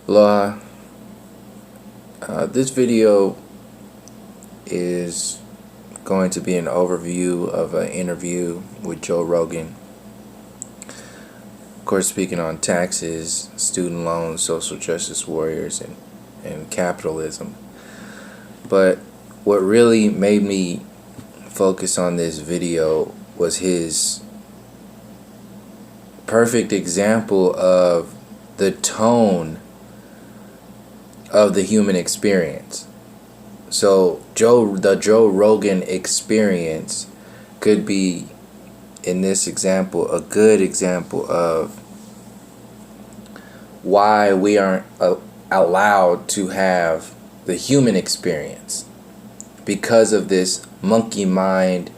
Aloha. This video is going to be an overview of an interview with Joe Rogan. Of course, speaking on taxes, student loans, social justice warriors, and capitalism. But what really made me focus on this video was his perfect example of the tone of the human experience. So the Joe Rogan Experience could be, in this example, a good example of why we aren't allowed to have the human experience, because of this monkey mind,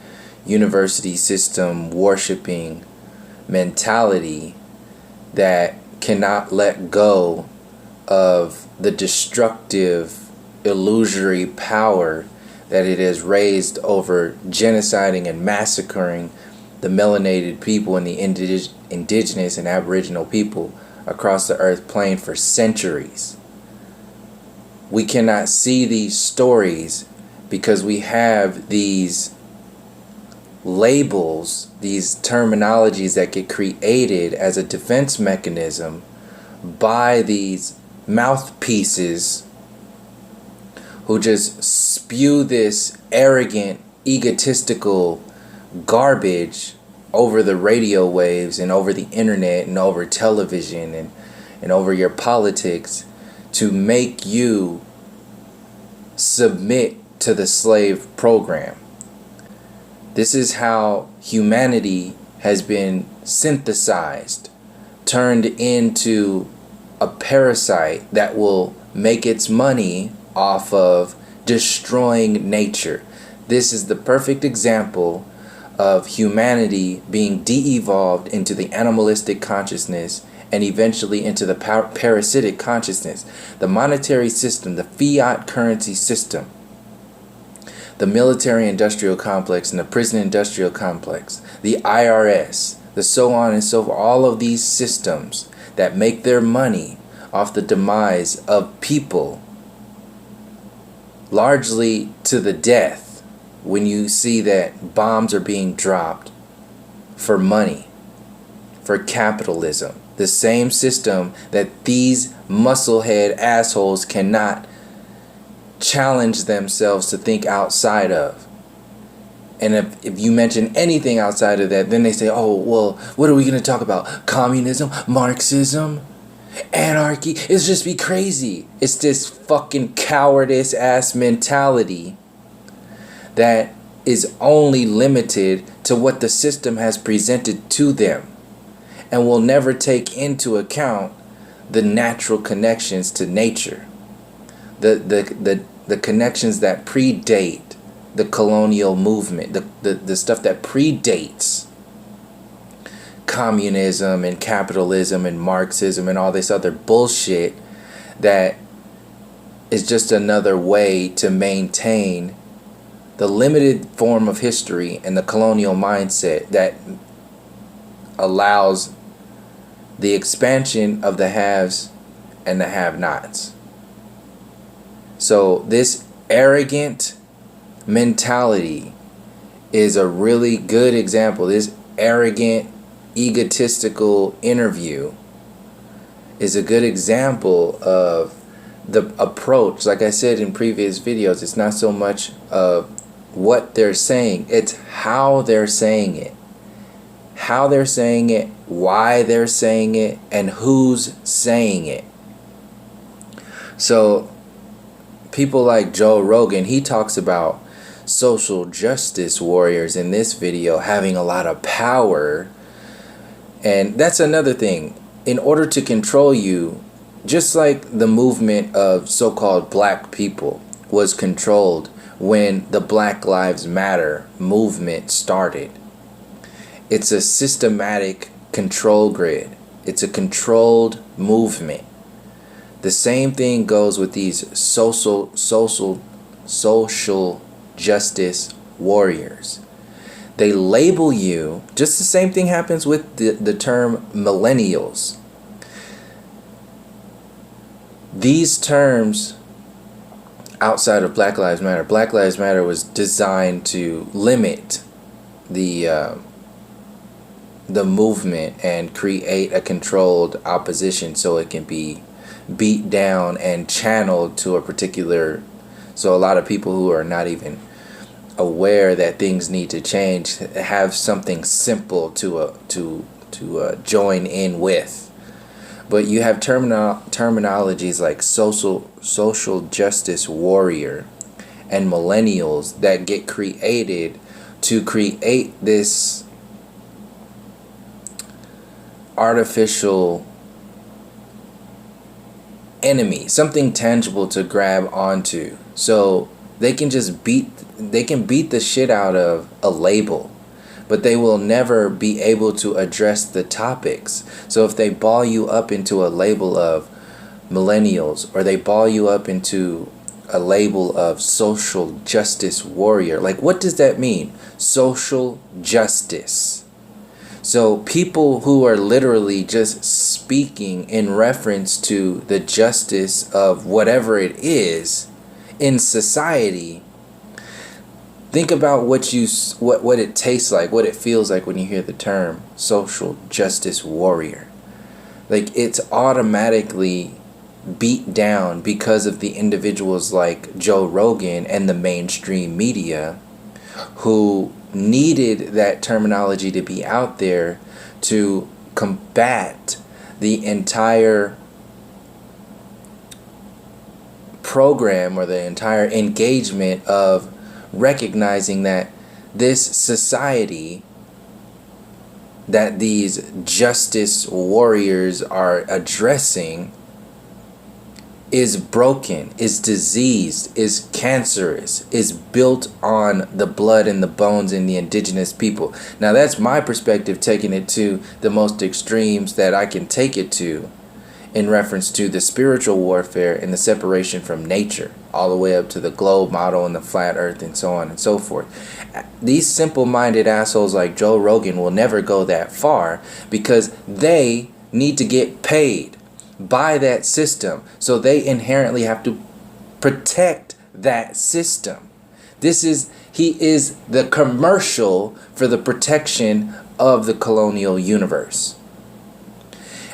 university system worshiping mentality that cannot let go of the destructive, illusory power that it has raised over genociding and massacring the melanated people and the indigenous and aboriginal people across the earth plane for centuries. We cannot see these stories because we have these labels, these terminologies that get created as a defense mechanism by these mouthpieces who just spew this arrogant, egotistical garbage over the radio waves and over the internet and over television and over your politics to make you submit to the slave program. This is how humanity has been synthesized, turned into a parasite that will make its money off of destroying nature. This is the perfect example of humanity being de-evolved into the animalistic consciousness and eventually into the parasitic consciousness. The monetary system, the fiat currency system, the military industrial complex and the prison industrial complex, the IRS, the so on and so forth, all of these systems that make their money off the demise of people, largely to the death, when you see that bombs are being dropped for money, for capitalism, the same system that these musclehead assholes cannot challenge themselves to think outside of. And if you mention anything outside of that, then they say, oh, well, what are we going to talk about? Communism? Marxism? Anarchy? It's just be crazy. It's this fucking cowardice ass mentality that is only limited to what the system has presented to them and will never take into account the natural connections to nature, the connections that predate the colonial movement, the stuff that predates communism and capitalism and Marxism and all this other bullshit that is just another way to maintain the limited form of history and the colonial mindset that allows the expansion of the haves and the have-nots. So this arrogant mentality is a really good example. This arrogant, egotistical interview is a good example of the approach. Like I said in previous videos, it's not so much of what they're saying, it's how they're saying it. How they're saying it, why they're saying it, and who's saying it. So people like Joe Rogan, he talks about social justice warriors in this video having a lot of power. And that's another thing. In order to control you, just like the movement of so-called black people was controlled when the Black Lives Matter movement started, it's a systematic control grid. It's a controlled movement. The same thing goes with these social justice warriors. They label you, just the same thing happens with the term millennials. These terms outside of Black Lives Matter was designed to limit the movement and create a controlled opposition so it can be beat down and channeled to a particular. So a lot of people who are not even aware that things need to change have something simple to join in with. But you have terminologies like social justice warrior and millennials that get created to create this artificial enemy, something tangible to grab onto. So they can beat the shit out of a label, but they will never be able to address the topics. So if they ball you up into a label of millennials, or they ball you up into a label of social justice warrior, like, what does that mean? Social justice. So people who are literally just speaking in reference to the justice of whatever it is in society. Think about what it tastes like, what it feels like when you hear the term social justice warrior. Like, it's automatically beat down because of the individuals like Joe Rogan and the mainstream media who needed that terminology to be out there to combat the entire program or the entire engagement of recognizing that this society that these justice warriors are addressing is broken, is diseased, is cancerous, is built on the blood and the bones in the indigenous people. Now that's my perspective, taking it to the most extremes that I can take it to in reference to the spiritual warfare and the separation from nature, all the way up to the globe model and the flat earth and so on and so forth. These simple-minded assholes like Joe Rogan will never go that far because they need to get paid by that system. So they inherently have to protect that system. He is the commercial for the protection of the colonial universe.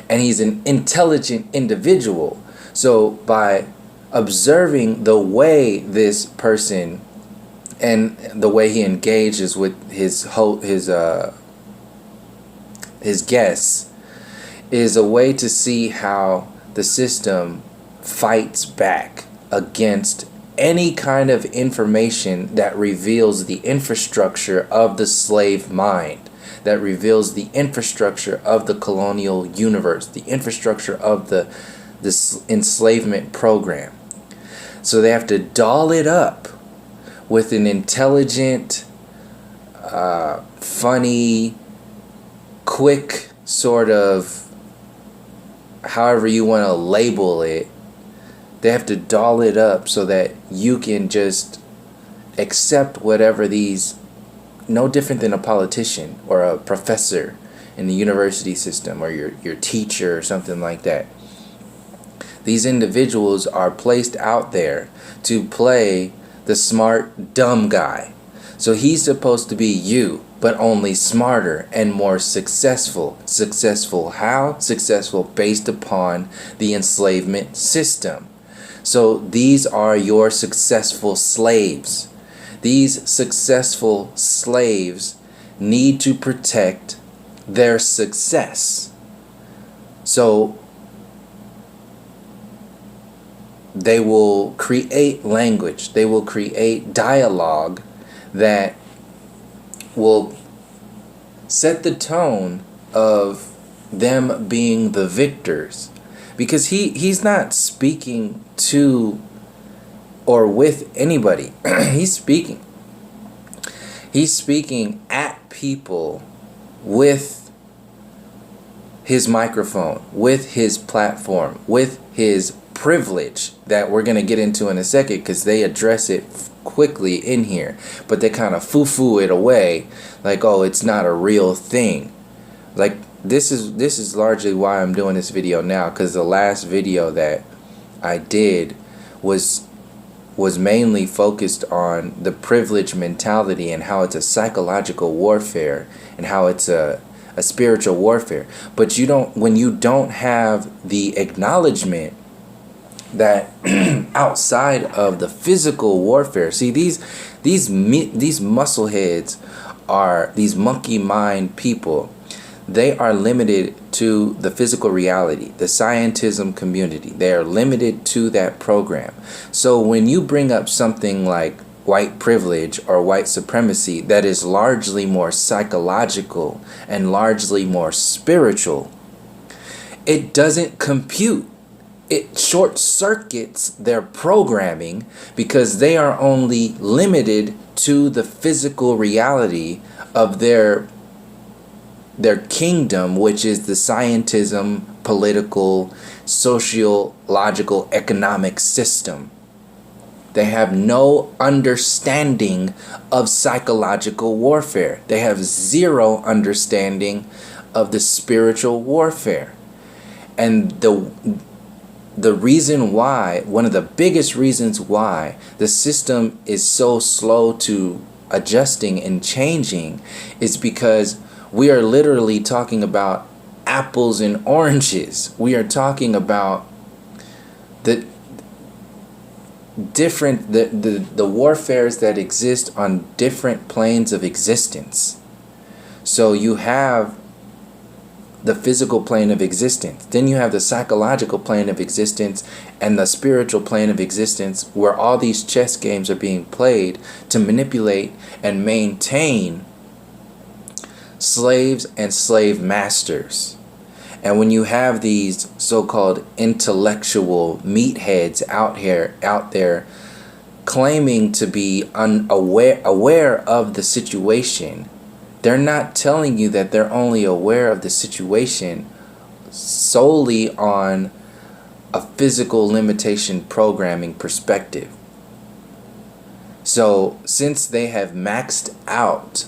And he's an intelligent individual. So by observing the way this person and the way he engages with his guests is a way to see how the system fights back against any kind of information that reveals the infrastructure of the slave mind, that reveals the infrastructure of the colonial universe, the infrastructure of this enslavement program. So they have to doll it up with an intelligent, funny, quick sort of, however you want to label it. They have to doll it up so that you can just accept whatever these, no different than a politician or a professor in the university system or your teacher or something like that. These individuals are placed out there to play the smart, dumb guy. So he's supposed to be you, but only smarter and more successful. Successful how? Successful based upon the enslavement system. So these are your successful slaves. These successful slaves need to protect their success. So they will create language, they will create dialogue that will set the tone of them being the victors. Because he's not speaking to or with anybody. He's speaking at people with his microphone, with his platform, with his privilege that we're going to get into in a second, because they address it quickly in here, but they kind of foo-foo it away like, oh, it's not a real thing. Like, this is largely why I'm doing this video now, because the last video that I did was mainly focused on the privilege mentality and how it's a psychological warfare and how it's a spiritual warfare. But when you don't have the acknowledgement that outside of the physical warfare, see, these muscle heads are these monkey mind people. They are limited to the physical reality, the scientism community. They are limited to that program. So when you bring up something like white privilege or white supremacy that is largely more psychological and largely more spiritual, it doesn't compute. It short circuits their programming because they are only limited to the physical reality of their kingdom, which is the scientism, political, sociological, economic system. They have no understanding of psychological warfare. They have zero understanding of the spiritual warfare. And the reason why, one of the biggest reasons why the system is so slow to adjusting and changing is because we are literally talking about apples and oranges. We are talking about the warfares that exist on different planes of existence. So you have the physical plane of existence, then you have the psychological plane of existence, and the spiritual plane of existence, where all these chess games are being played to manipulate and maintain slaves and slave masters. And when you have these so-called intellectual meatheads out there claiming to be aware of the situation, they're not telling you that they're only aware of the situation solely on a physical limitation programming perspective. So since they have maxed out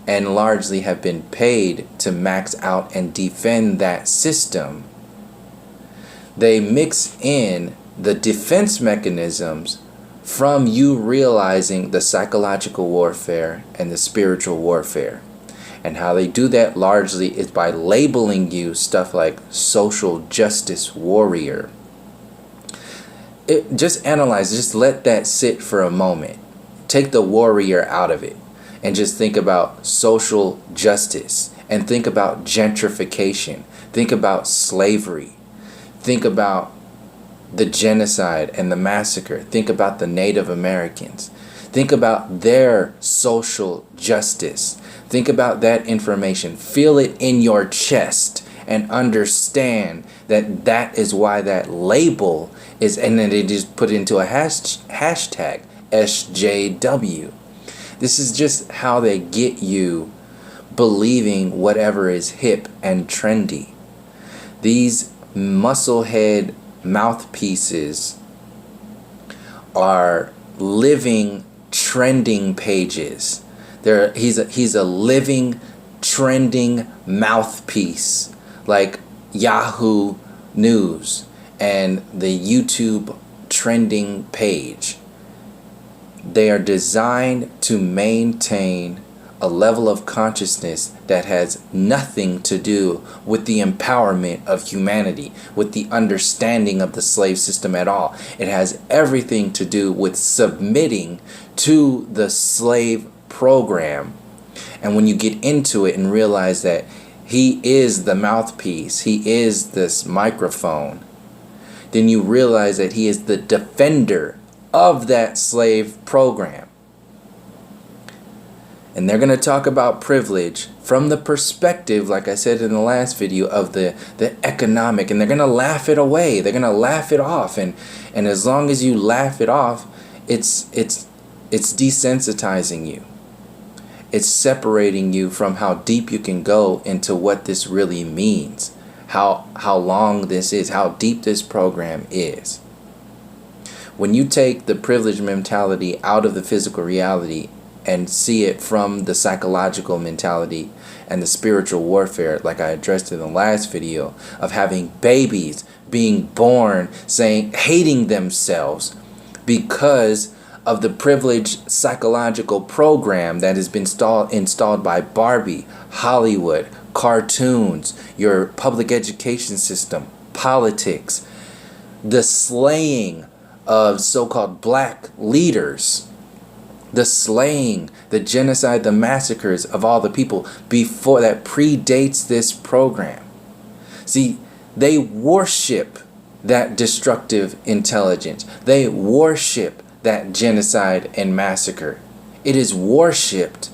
and largely have been paid to max out and defend that system, they mix in the defense mechanisms from you realizing the psychological warfare and the spiritual warfare. And how they do that largely is by labeling you stuff like social justice warrior. Just analyze, just let that sit for a moment. Take the warrior out of it and just think about social justice and think about gentrification. Think about slavery. Think about the genocide and the massacre. Think about the Native Americans. Think about their social justice. Think about that information. Feel it in your chest and understand that that is why that label is, and then they just put it into a hashtag SJW. This is just how they get you believing whatever is hip and trendy. These musclehead mouthpieces are living trending pages. He's a living trending mouthpiece, like Yahoo News and the YouTube trending page. They are designed to maintain a level of consciousness that has nothing to do with the empowerment of humanity, with the understanding of the slave system at all. It has everything to do with submitting to the slave program. And when you get into it and realize that he is the mouthpiece, he is this microphone, then you realize that he is the defender of that slave program. And they're going to talk about privilege from the perspective, like I said in the last video, of the economic, and they're going to laugh it away. They're going to laugh it off. And as long as you laugh it off, it's desensitizing you. It's separating you from how deep you can go into what this really means, how long this is, how deep this program is. When you take the privilege mentality out of the physical reality and see it from the psychological mentality and the spiritual warfare, like I addressed in the last video, of having babies being born hating themselves because of the privileged psychological program that has been installed by Barbie, Hollywood, cartoons, your public education system, politics, the slaying of so-called black leaders, the slaying, the genocide, the massacres of all the people before that predates this program. See, they worship that destructive intelligence. They worship that genocide and massacre. It is worshipped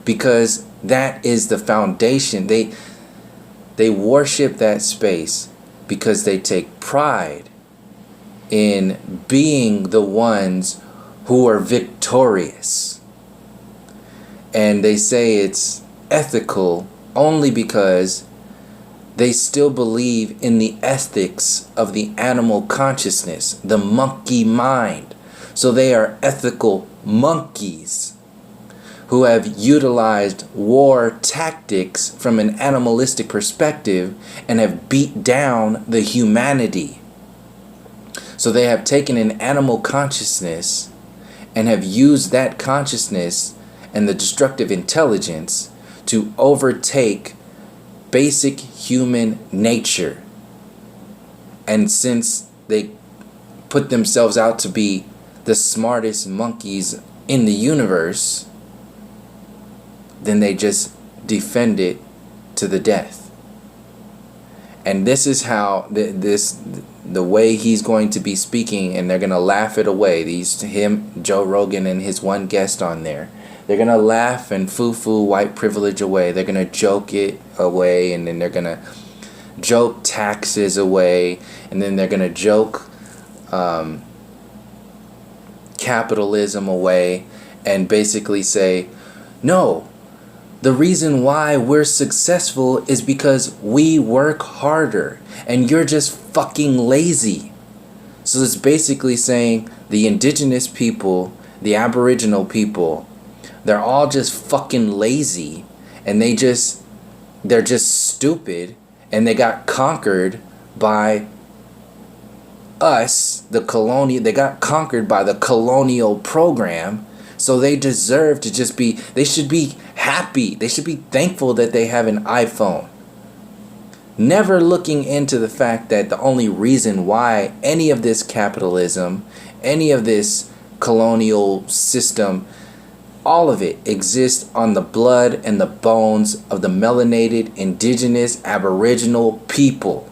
because that is the foundation. They worship that space because they take pride in being the ones who are victorious. And they say it's ethical only because they still believe in the ethics of the animal consciousness, the monkey mind. So they are ethical monkeys who have utilized war tactics from an animalistic perspective and have beat down the humanity. So they have taken an animal consciousness and have used that consciousness and the destructive intelligence to overtake basic human nature. And since they put themselves out to be the smartest monkeys in the universe, then they just defend it to the death. And this is how the way he's going to be speaking, and they're going to laugh it away. Joe Rogan and his one guest on there, they're going to laugh and foo-foo white privilege away. They're going to joke it away, and then they're going to joke taxes away, and then they're going to joke capitalism away, and basically say, no, the reason why we're successful is because we work harder, and you're just fucking lazy. So it's basically saying the indigenous people, the Aboriginal people, they're all just fucking lazy, and they're just stupid, and they got conquered by us, the colonial. They got conquered by the colonial program, so they deserve to just be. They should be happy. They should be thankful that they have an iPhone. Never looking into the fact that the only reason why any of this capitalism, any of this colonial system, all of it exists on the blood and the bones of the melanated, indigenous, Aboriginal people.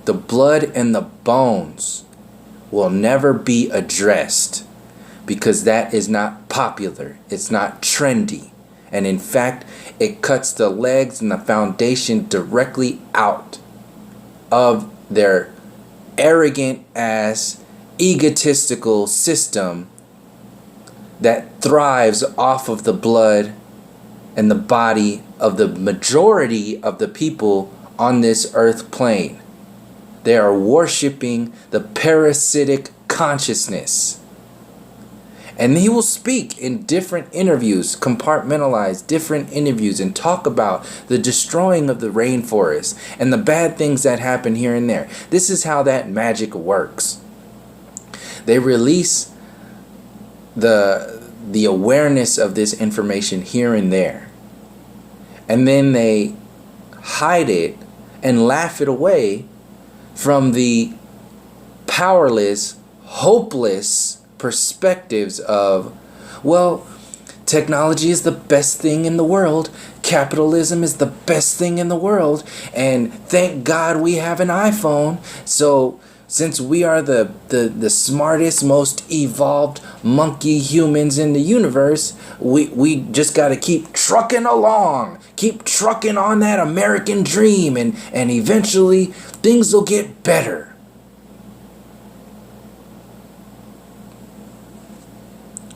The blood and the bones will never be addressed because that is not popular. It's not trendy. And in fact, it cuts the legs and the foundation directly out of their arrogant ass, egotistical system that thrives off of the blood and the body of the majority of the people on this earth plane. They are worshiping the parasitic consciousness. And he will speak in different interviews, compartmentalize different interviews, and talk about the destroying of the rainforest and the bad things that happen here and there. This is how that magic works. They release the awareness of this information here and there, and then they hide it and laugh it away from the powerless, hopeless perspectives of, well, technology is the best thing in the world, capitalism is the best thing in the world, and thank God we have an iPhone, so since we are the smartest, most evolved monkey humans in the universe, we just got to keep trucking along, keep trucking on that American dream, and eventually things will get better.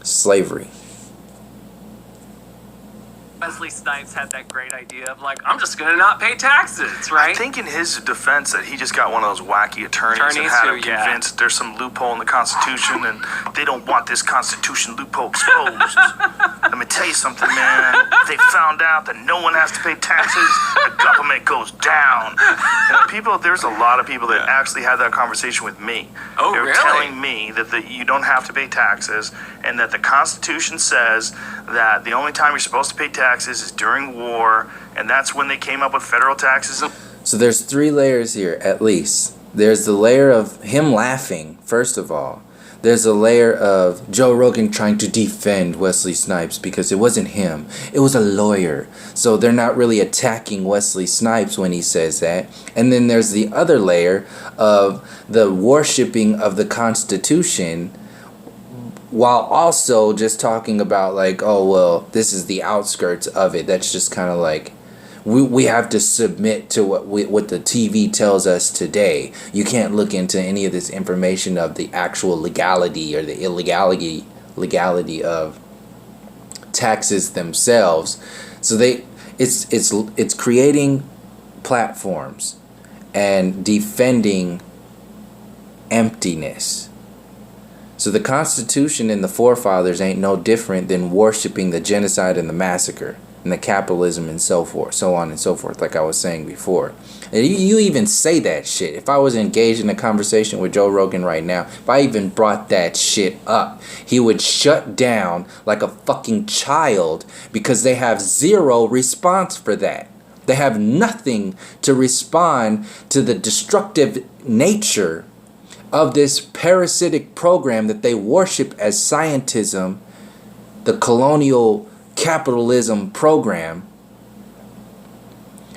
Slavery. Wesley Snipes had that great idea of like, I'm just gonna not pay taxes, right? I think in his defense that he just got one of those wacky attorneys that had him convinced there's some loophole in the Constitution and they don't want this Constitution loophole exposed. I me tell you something, man. They found out that no one has to pay taxes, the government goes down. And there's a lot of people that actually had that conversation with me. Oh, they were really? telling me that you don't have to pay taxes, and that the Constitution says that the only time you're supposed to pay taxes is during war, and that's when they came up with federal taxes. So there's 3 layers here, at least. There's the layer of him laughing, first of all. There's a layer of Joe Rogan trying to defend Wesley Snipes because it wasn't him. It was a lawyer. So they're not really attacking Wesley Snipes when he says that. And then there's the other layer of the worshiping of the Constitution, while also just talking about like, oh, well, this is the outskirts of it. That's just kind of like, we have to submit to what the TV tells us today. You can't look into any of this information of the actual legality or the legality of taxes themselves. So it's creating platforms and defending emptiness. So the Constitution and the forefathers ain't no different than worshiping the genocide and the massacre and the capitalism and so forth, so on and so forth, like I was saying before. And you even say that shit. If I was engaged in a conversation with Joe Rogan right now, if I even brought that shit up, he would shut down like a fucking child because they have zero response for that. They have nothing to respond to the destructive nature of this parasitic program that they worship as scientism, the colonial capitalism program,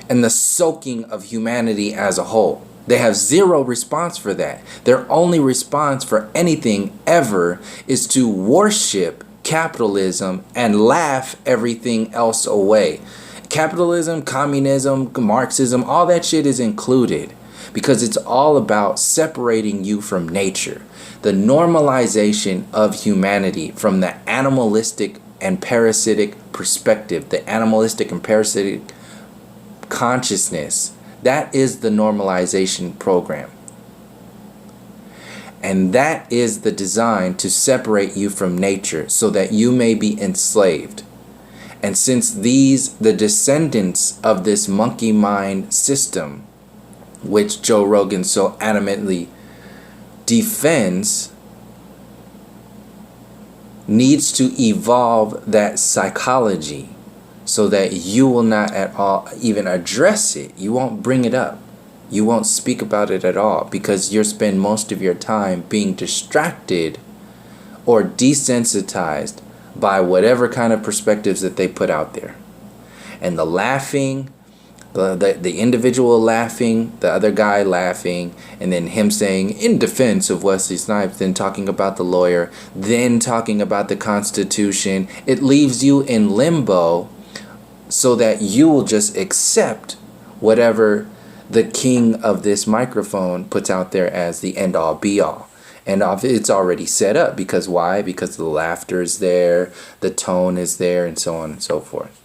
and the soaking of humanity as a whole. They have zero response for that. Their only response for anything ever is to worship capitalism and laugh everything else away. Capitalism, communism, Marxism, all that shit is included because it's all about separating you from nature. The normalization of humanity from the animalistic and parasitic perspective, the animalistic and parasitic consciousness, that is the normalization program. And that is the design to separate you from nature so that you may be enslaved. And since the descendants of this monkey mind system, which Joe Rogan so adamantly defends, needs to evolve that psychology so that you will not at all even address it. You won't bring it up. You won't speak about it at all because you'll spend most of your time being distracted or desensitized by whatever kind of perspectives that they put out there. And the laughing, the individual laughing, the other guy laughing, and then him saying in defense of Wesley Snipes, then talking about the lawyer, then talking about the Constitution. It leaves you in limbo so that you will just accept whatever the king of this microphone puts out there as the end all be all. And it's already set up because why? Because the laughter is there, the tone is there, and so on and so forth.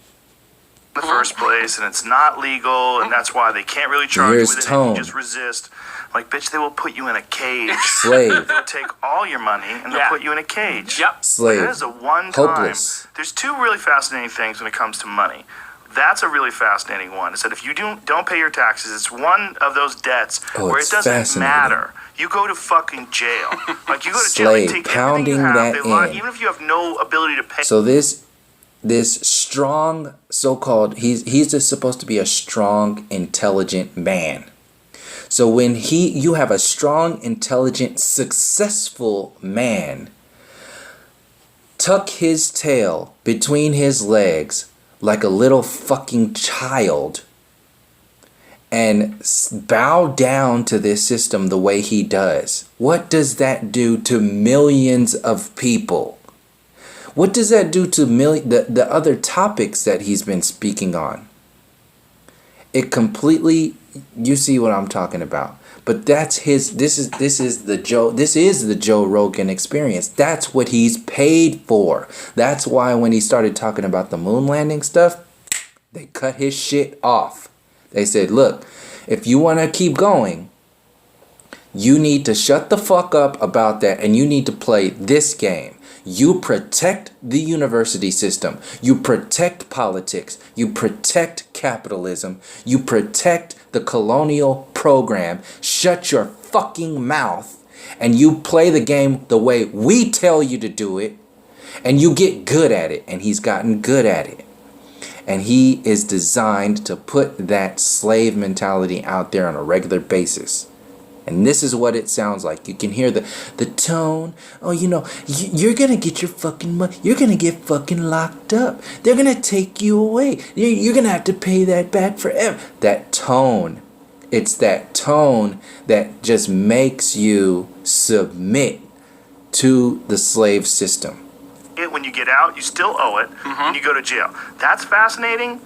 In the first place, and it's not legal, and that's why they can't really charge you with it. And you just resist. Like, bitch, they will put you in a cage. Slave. They'll take all your money and they'll put you in a cage. Yep. Slave. Like, that is a one-time. Hopeless. There's 2 really fascinating things when it comes to money. That's a really fascinating one. Is that if you don't pay your taxes, it's one of those debts where it doesn't matter. You go to fucking jail. Like, you go to jail, they take pounding everything you have, that they lie, in. even if you have no ability to pay. So this strong so-called, he's just supposed to be a strong, intelligent man. So when you have a strong, intelligent, successful man tuck his tail between his legs like a little fucking child and bow down to this system the way he does, what does that do to millions of people? What does that do to the other topics that he's been speaking on? It completely, you see what I'm talking about. But that's this is the Joe Rogan Experience. That's what he's paid for. That's why when he started talking about the moon landing stuff, they cut his shit off. They said, look, if you want to keep going, you need to shut the fuck up about that and you need to play this game. You protect the university system. You protect politics. You protect capitalism. You protect the colonial program. Shut your fucking mouth and you play the game the way we tell you to do it, and you get good at it. And he's gotten good at it. And he is designed to put that slave mentality out there on a regular basis. And this is what it sounds like. You can hear the tone. Oh, you're going to get your fucking money. You're going to get fucking locked up. They're going to take you away. You're going to have to pay that back forever. That tone. It's that tone that just makes you submit to the slave system. When you get out, you still owe it, and you go to jail. That's fascinating.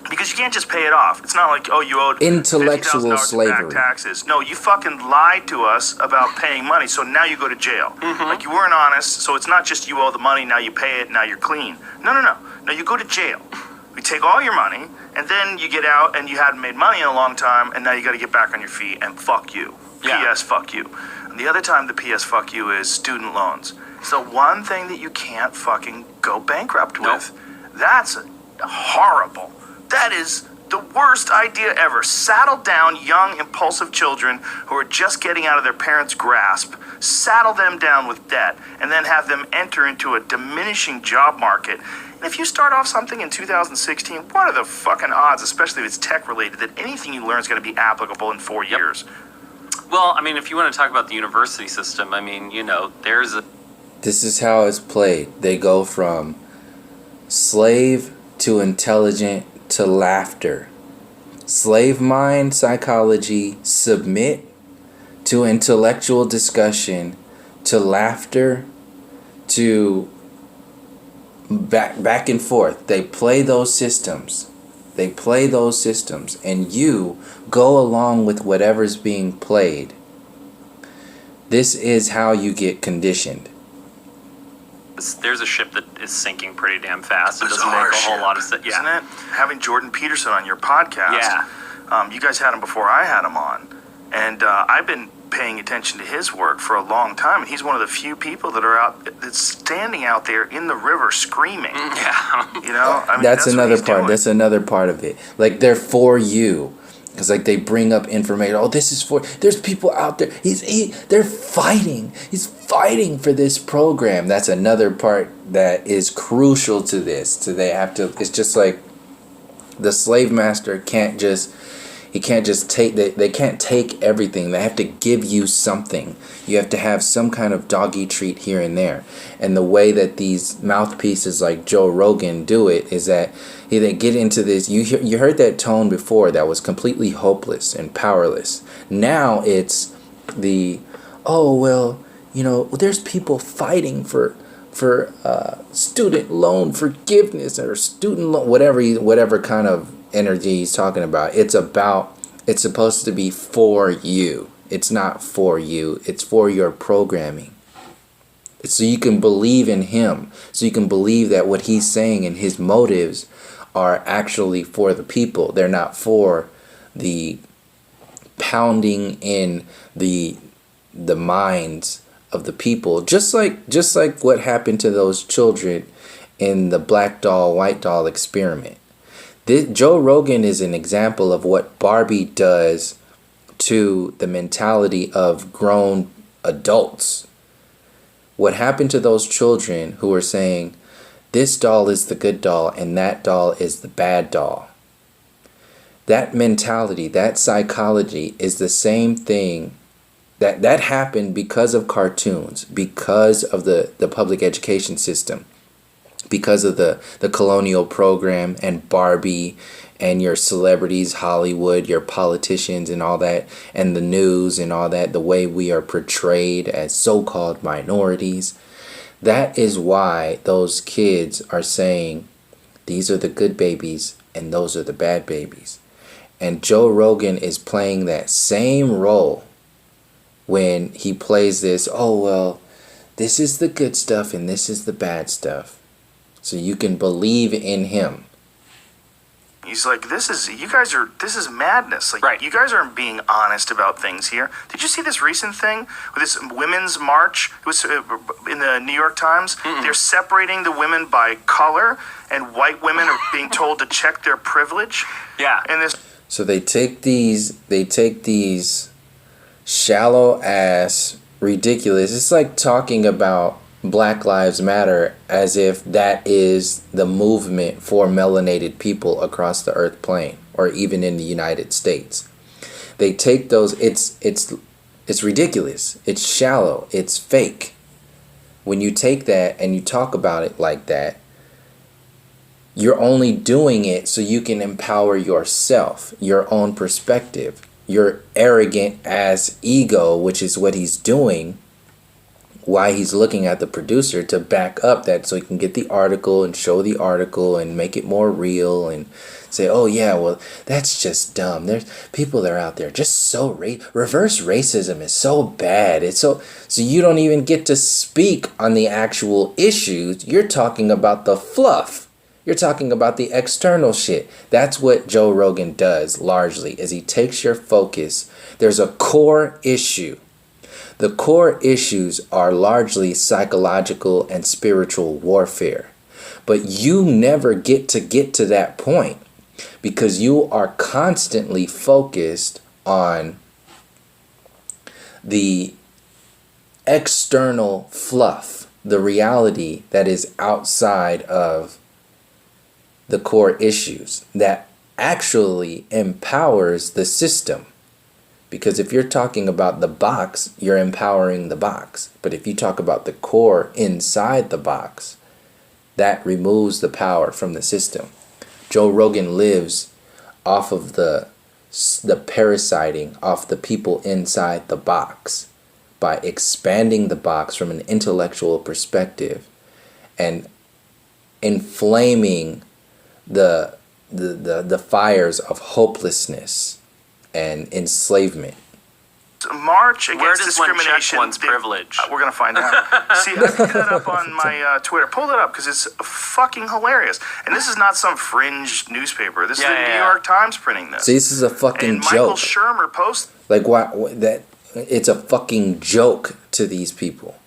Because you can't just pay it off. It's not like, you owed intellectual slavery. Back taxes. No, you fucking lied to us about paying money, so now you go to jail. Like, you weren't honest, so it's not just you owe the money, now you pay it, now you're clean. No. No, you go to jail. We take all your money, and then you get out, and you hadn't made money in a long time, and now you got to get back on your feet, and fuck you. Yeah. P.S. fuck you. And the other time the P.S. fuck you is student loans. It's the one thing that you can't fucking go bankrupt with. That's horrible. That is the worst idea ever. Saddle down young, impulsive children who are just getting out of their parents' grasp, saddle them down with debt, and then have them enter into a diminishing job market. And if you start off something in 2016, what are the fucking odds, especially if it's tech-related, that anything you learn is going to be applicable in 4 years? Well, I mean, if you want to talk about the university system, I mean, there's a... This is how it's played. They go from slave to intelligent to laughter. Slave mind psychology, submit to intellectual discussion, to laughter, to back and forth. They play those systems. And you go along with whatever's being played. This is how you get conditioned. There's a ship that is sinking pretty damn fast. It Bizarre doesn't make a whole ship, lot of sense. Yeah. Isn't it? Having Jordan Peterson on your podcast. Yeah. You guys had him before I had him on. And I've been paying attention to his work for a long time. And he's one of the few people that's standing out there in the river screaming. Yeah. I mean, that's another part. Doing. That's another part of it. Like, they're for you. Because, they bring up information. Oh, this is for... There's people out there. They're fighting. He's fighting for this program. That's another part that is crucial to this. So they have to... It's just like the slave master can't just... He can't just take... They can't take everything. They have to give you something. You have to have some kind of doggy treat here and there. And the way that these mouthpieces like Joe Rogan do it is that... They get into this. You heard that tone before that was completely hopeless and powerless. Now it's the, there's people fighting for student loan forgiveness or student loan, whatever kind of energy he's talking about. It's supposed to be for you. It's not for you. It's for your programming. So you can believe in him. So you can believe that what he's saying and his motives are actually for the people. They're not for the pounding in the minds of the people. Just like what happened to those children in the black doll, white doll experiment. Joe Rogan is an example of what Barbie does to the mentality of grown adults. What happened to those children who were saying, this doll is the good doll and that doll is the bad doll. That mentality, that psychology is the same thing that happened because of cartoons, because of the public education system, because of the Colonial program and Barbie and your celebrities, Hollywood, your politicians and all that, and the news and all that, the way we are portrayed as so-called minorities. That is why those kids are saying, these are the good babies and those are the bad babies. And Joe Rogan is playing that same role when he plays this, this is the good stuff and this is the bad stuff. So you can believe in him. He's like, this is madness. Like, right. You guys aren't being honest about things here. Did you see this recent thing with this women's march? It was in the New York Times. Mm-mm. They're separating the women by color, and white women are being told to check their privilege. Yeah. And this. So they take these shallow ass ridiculous. It's like talking about Black Lives Matter as if that is the movement for melanated people across the earth plane or even in the United States. They take those, it's ridiculous. It's shallow. It's fake. When you take that and you talk about it like that, you're only doing it so you can empower yourself, your own perspective, your arrogant ass ego, which is what he's doing. Why he's looking at the producer to back up that so he can get the article and show the article and make it more real and say, oh yeah, well, that's just dumb. There's people that are out there just so reverse racism is so bad. It's so you don't even get to speak on the actual issues. You're talking about the fluff. You're talking about the external shit. That's what Joe Rogan does largely, is he takes your focus. There's a core issue. The core issues are largely psychological and spiritual warfare. But you never get to that point because you are constantly focused on the external fluff, the reality that is outside of the core issues that actually empowers the system. Because if you're talking about the box, you're empowering the box. But if you talk about the core inside the box, that removes the power from the system. Joe Rogan lives off of the parasiting off the people inside the box by expanding the box from an intellectual perspective and inflaming the fires of hopelessness and enslavement. March against Where does discrimination. one check one's privilege? We're going to find out. See, I put that up on my Twitter. Pull it up because it's fucking hilarious. And this is not some fringe newspaper. This is the New York Times printing this. See, this is a fucking and joke. Michael Shermer posted. Like, that? It's a fucking joke to these people.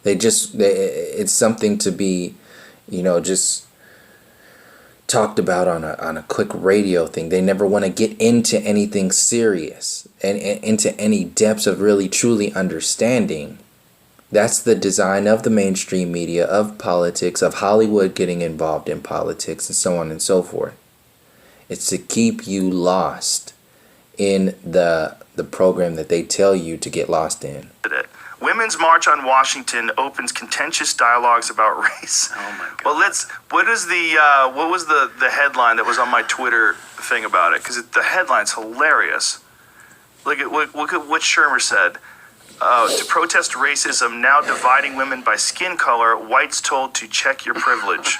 It's something to be, just talked about on a quick radio thing. They never want to get into anything serious and into any depths of really truly understanding. That's the design of the mainstream media, of politics, of Hollywood getting involved in politics, and so on and so forth. It's to keep you lost in the program that they tell you to get lost in. Women's March on Washington opens contentious dialogues about race. Oh my God. Well, what was the headline that was on my Twitter thing about it? Because the headline's hilarious. Look at what Shermer said. To protest racism, now dividing women by skin color, whites told to check your privilege.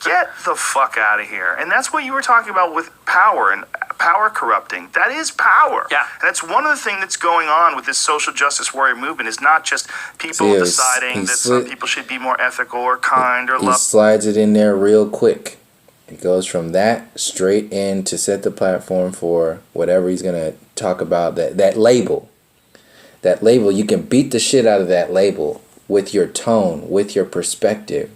Get the fuck out of here. And that's what you were talking about with power and power corrupting. That is power. Yeah. And that's one of the things that's going on with this social justice warrior movement is not just people deciding that some people should be more ethical or kind or loving. He slides it in there real quick. It goes from that straight in to set the platform for whatever he's going to talk about, that label. That label, you can beat the shit out of that label with your tone, with your perspective.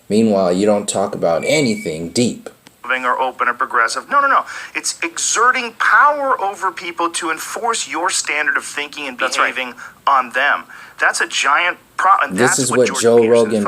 Meanwhile, you don't talk about anything deep. Or open or progressive. No. It's exerting power over people to enforce your standard of thinking and behaving on them. That's a giant problem. This is what Joe Rogan.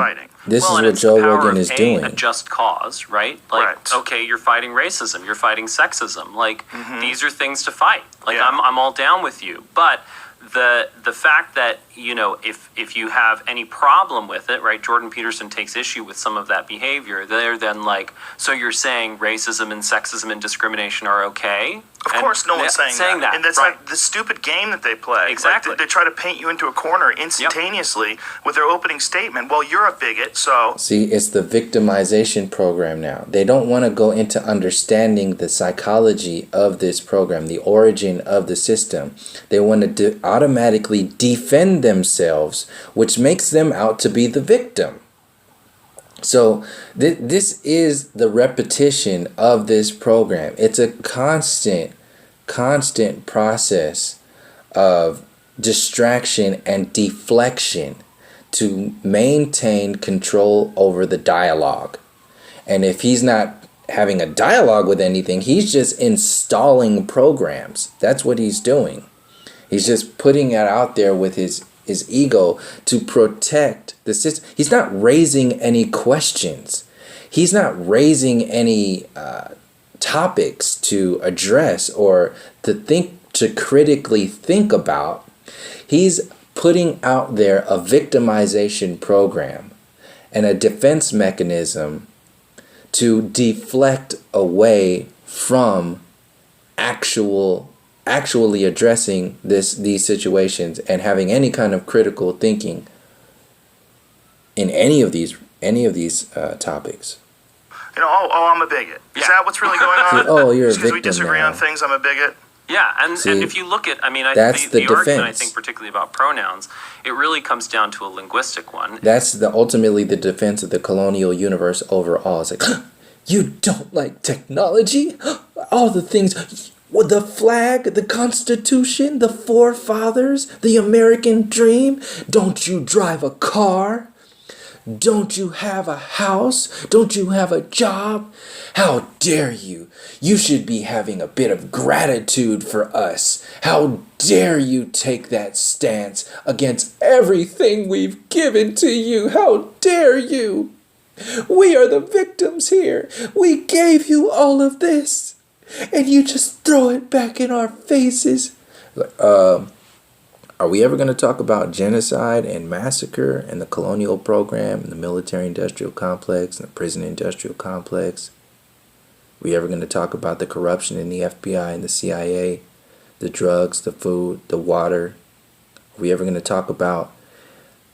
This is what Joe Rogan is doing. A just cause, right? Like, okay, you're fighting racism, you're fighting sexism. Like, these are things to fight. Like, I'm all down with you, but the fact that, if you have any problem with it, right, Jordan Peterson takes issue with some of that behavior, they're then like, so you're saying racism and sexism and discrimination are okay? Of course, no one's saying that. And that's like the stupid game that they play. Exactly. Like they try to paint you into a corner instantaneously with their opening statement. Well, you're a bigot, so... See, it's the victimization program now. They don't want to go into understanding the psychology of this program, the origin of the system. They want to automatically defend themselves, which makes them out to be the victim. So this is the repetition of this program. It's a constant process of distraction and deflection to maintain control over the dialogue. And if he's not having a dialogue with anything, he's just installing programs. That's what he's doing. He's just putting it out there with his ego to protect the system. He's not raising any questions. He's not raising any topics to address or to critically think about. He's putting out there a victimization program and a defense mechanism to deflect away from actually addressing these situations and having any kind of critical thinking in any of these topics. I'm a bigot. Is that what's really going on? Oh, you're a victim. Because we disagree on things, I'm a bigot. Yeah, and if you look at, that's the argument, defense. I think, particularly about pronouns, it really comes down to a linguistic one. That's ultimately the defense of the colonial universe overall. It's like, you don't like technology? All the things, the flag, the Constitution, the forefathers, the American dream. Don't you drive a car? Don't you have a house? Don't you have a job? How dare you? You should be having a bit of gratitude for us. How dare you take that stance against everything we've given to you? How dare you? We are the victims here. We gave you all of this, and you just throw it back in our faces. Are we ever going to talk about genocide and massacre and the colonial program and the military-industrial complex and the prison-industrial complex? Are we ever going to talk about the corruption in the FBI and the CIA, the drugs, the food, the water? Are we ever going to talk about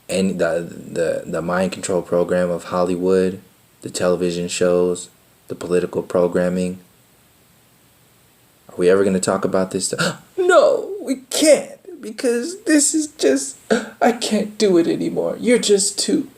the mind control program of Hollywood, the television shows, the political programming? Are we ever going to talk about this stuff? No, we can't. Because this is just, I can't do it anymore. You're just too,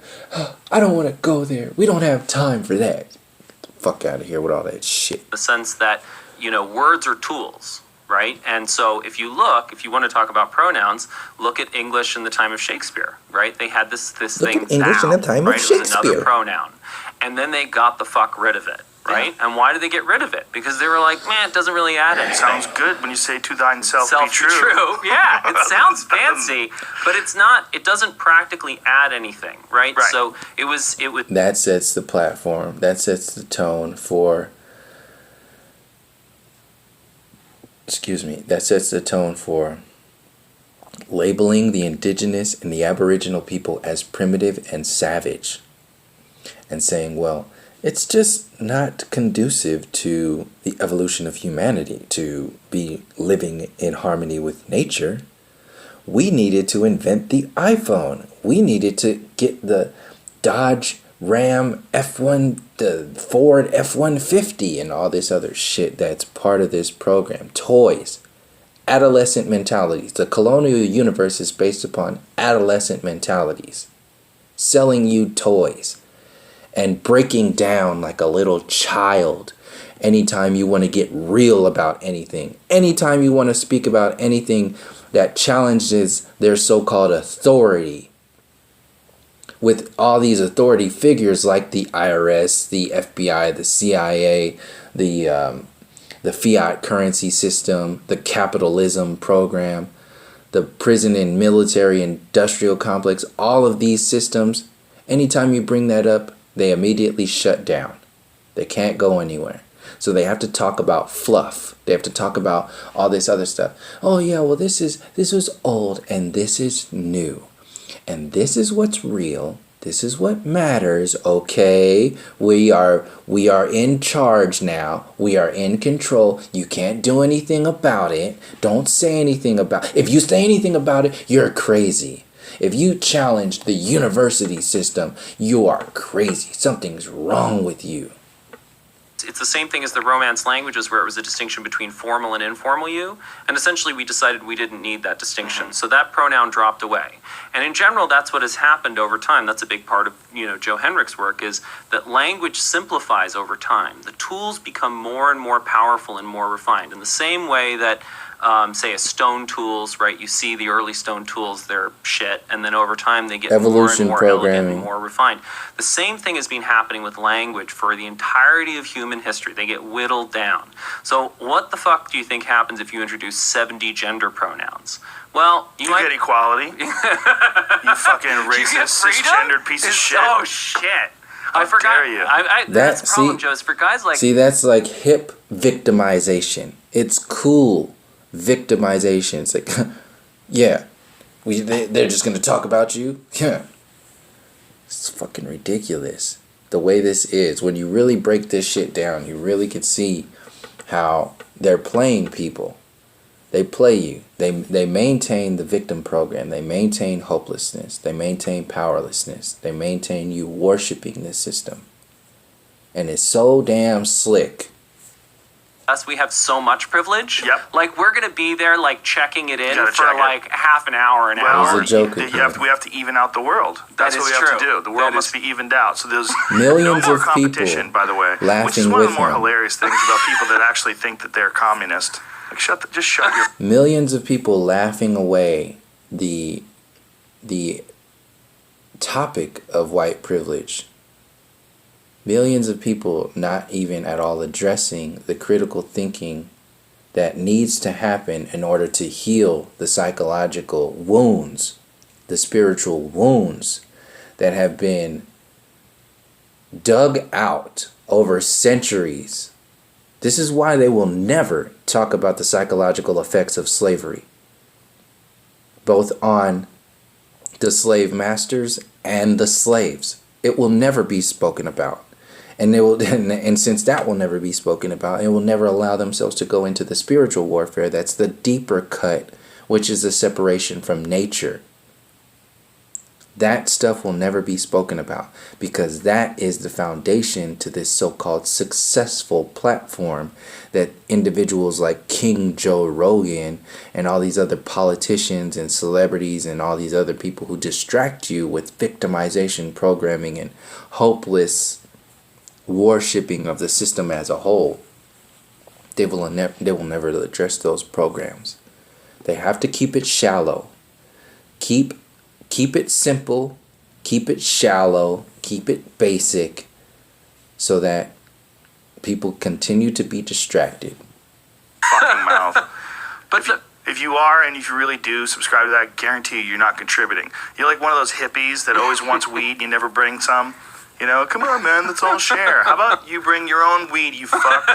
I don't want to go there. We don't have time for that. Get the fuck out of here with all that shit. The sense that, words are tools, right? And so if you want to talk about pronouns, look at English in the time of Shakespeare, right? They had this thing, look at English in the time of Shakespeare. It was another pronoun. And then they got the fuck rid of it. Right? Yeah. And why did they get rid of it? Because they were like, man, it doesn't really add anything. It sounds good when you say to thine-self be true. Yeah, it sounds fancy, but it's not, it doesn't practically add anything, right? So it was. That sets the platform. That sets the tone for, that sets the tone for labeling the indigenous and the aboriginal people as primitive and savage. And saying, well, it's just not conducive to the evolution of humanity to be living in harmony with nature. We needed to invent the iPhone. We needed to get the Dodge Ram F1, the Ford F-150 and all this other shit that's part of this program. Toys. Adolescent mentalities. The colonial universe is based upon adolescent mentalities. Selling you toys. And breaking down like a little child anytime you want to get real about anything. Anytime you want to speak about anything that challenges their so-called authority. With all these authority figures like the IRS, the FBI, the CIA, the fiat currency system, the capitalism program, the prison and military industrial complex, all of these systems, anytime you bring that up, they immediately shut down. They can't go anywhere. So they have to talk about fluff. They have to talk about all this other stuff. Oh yeah, well this was old and this is new. And this is what's real. This is what matters, okay? We are in charge now. We are in control. You can't do anything about it. Don't say anything about it. If you say anything about it, you're crazy. If you challenge the university system, you are crazy. Something's wrong with you. It's the same thing as the Romance languages, where it was a distinction between formal and informal you, and essentially we decided we didn't need that distinction. So that pronoun dropped away. And in general, that's what has happened over time. That's a big part of, Joe Henrich's work, is that language simplifies over time. The tools become more and more powerful and more refined. In the same way that, say, a stone tools, right? You see the early stone tools, they're shit, and then over time they get evolution more and more programming, elegant and more refined. The same thing has been happening with language for the entirety of human history. They get whittled down. So what the fuck do you think happens if you introduce 70 gender pronouns? Well, you might get equality. You fucking racist, cisgendered piece of shit. Oh shit! I forgot. Dare you? That's the problem, Joe. Is for guys like that's like hip victimization. It's cool victimization. It's like, yeah, they're just gonna talk about you. Yeah, it's fucking ridiculous. The way this is, when you really break this shit down, you really can see how they're playing people. They play you. They maintain the victim program. They maintain hopelessness. They maintain powerlessness. They maintain you worshiping this system. And it's so damn slick. us, we have so much privilege. Yep. Like, we're going to be there, like, checking it in for, check like, half an hour, an hour. It's a joke. We have to even out the world. That's what we have to do. The world must be evened out. So there's millions no more of competition, people by the way. laughing which is one of the with more him. hilarious things about people that actually think that they're communist. Like, just shut your... Millions of people laughing away the topic of white privilege. Millions of people not even at all addressing the critical thinking that needs to happen in order to heal the psychological wounds, the spiritual wounds that have been dug out over centuries. This is why they will never talk about the psychological effects of slavery, both on the slave masters and the slaves. It will never be spoken about. And they will, and since that will never be spoken about, it will never allow themselves to go into the spiritual warfare. That's the deeper cut, which is the separation from nature. That stuff will never be spoken about because that is the foundation to this so-called successful platform that individuals like King Joe Rogan and all these other politicians and celebrities and all these other people who distract you with victimization programming and hopeless worshipping of the system as a whole. They will never address those programs. They have to keep it shallow. Keep it simple, keep it shallow, keep it basic, so that people continue to be distracted. Fucking mouth. But if you are, and if you really do subscribe to that, I guarantee you're not contributing. You're like one of those hippies that always wants weed, you never bring some. You know, come on, man, let's all share. How about you bring your own weed, you fuck?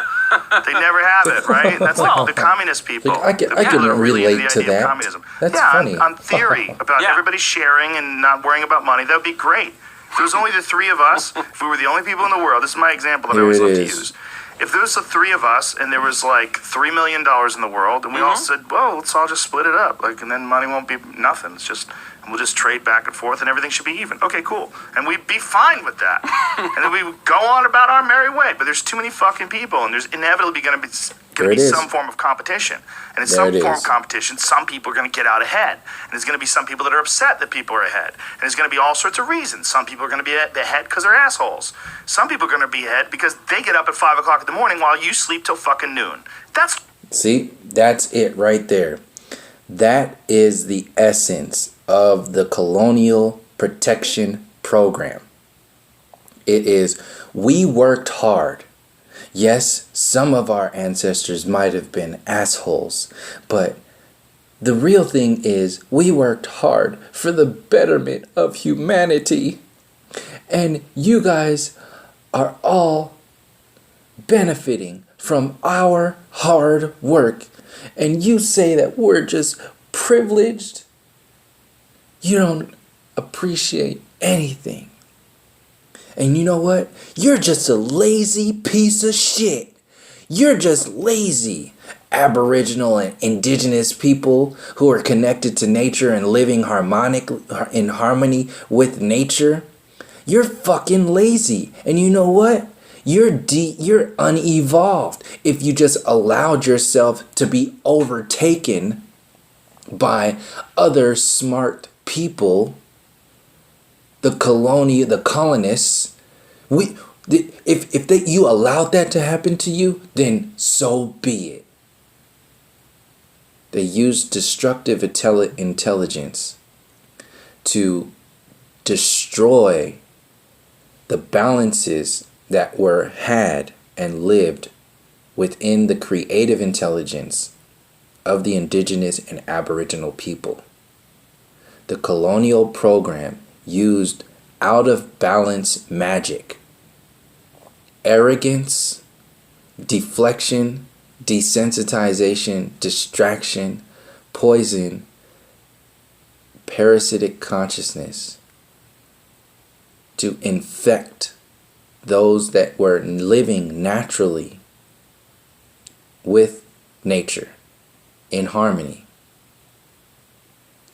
They never have it, right? That's like the communist people. Like, I can relate to that. That's funny. On theory, about everybody sharing and not worrying about money, that would be great. If there was only the three of us, if we were the only people in the world, this is my example that I always love to use. If there was the three of us and there was like $3 million in the world, and we all said, well, let's all just split it up, like, and then money won't be nothing. It's just, we'll just trade back and forth and everything should be even. Okay, cool. And we'd be fine with that. And then we would go on about our merry way. But there's too many fucking people, and there's inevitably going to be some form of competition. And in some form of competition, some people are going to get out ahead. And there's going to be some people that are upset that people are ahead. And there's going to be all sorts of reasons. Some people are going to be ahead because they're assholes. Some people are going to be ahead because they get up at 5 o'clock in the morning while you sleep till fucking noon. See, that's it right there. That is the essence of the Colonial Protection Program. It is, we worked hard. Yes, some of our ancestors might have been assholes, but the real thing is we worked hard for the betterment of humanity. And you guys are all benefiting from our hard work. And you say that we're just privileged. You don't appreciate anything. And you know what? You're just a lazy piece of shit. You're just lazy. Aboriginal and indigenous people who are connected to nature and living in harmony with nature. You're fucking lazy. And you know what? you're unevolved if you just allowed yourself to be overtaken by other smart people, the colonists. If you allowed that to happen to you, then so be it. They used destructive intelligence to destroy the balances that were had and lived within the creative intelligence of the indigenous and aboriginal people. The colonial program used out of balance magic, arrogance, deflection, desensitization, distraction, poison, parasitic consciousness to infect those that were living naturally with nature in harmony.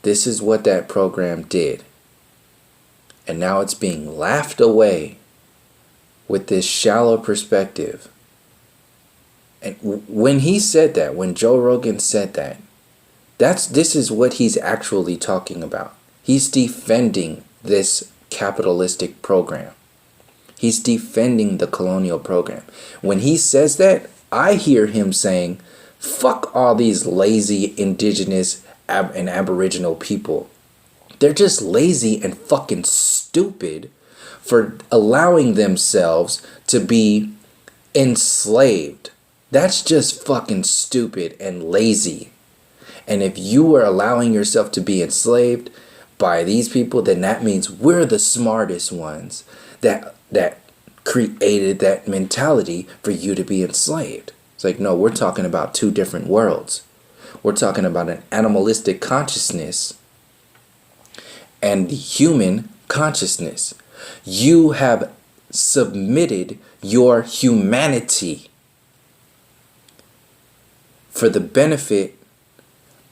This is what that program did. And now it's being laughed away with this shallow perspective. And when he said that, when Joe Rogan said that, this is what he's actually talking about. He's defending this capitalistic program. He's defending the colonial program. When he says that, I hear him saying, fuck all these lazy indigenous and aboriginal people. They're just lazy and fucking stupid for allowing themselves to be enslaved. That's just fucking stupid and lazy. And if you are allowing yourself to be enslaved by these people, then that means we're the smartest ones that created that mentality for you to be enslaved. It's like, no, we're talking about two different worlds. We're talking about an animalistic consciousness and human consciousness. You have submitted your humanity for the benefit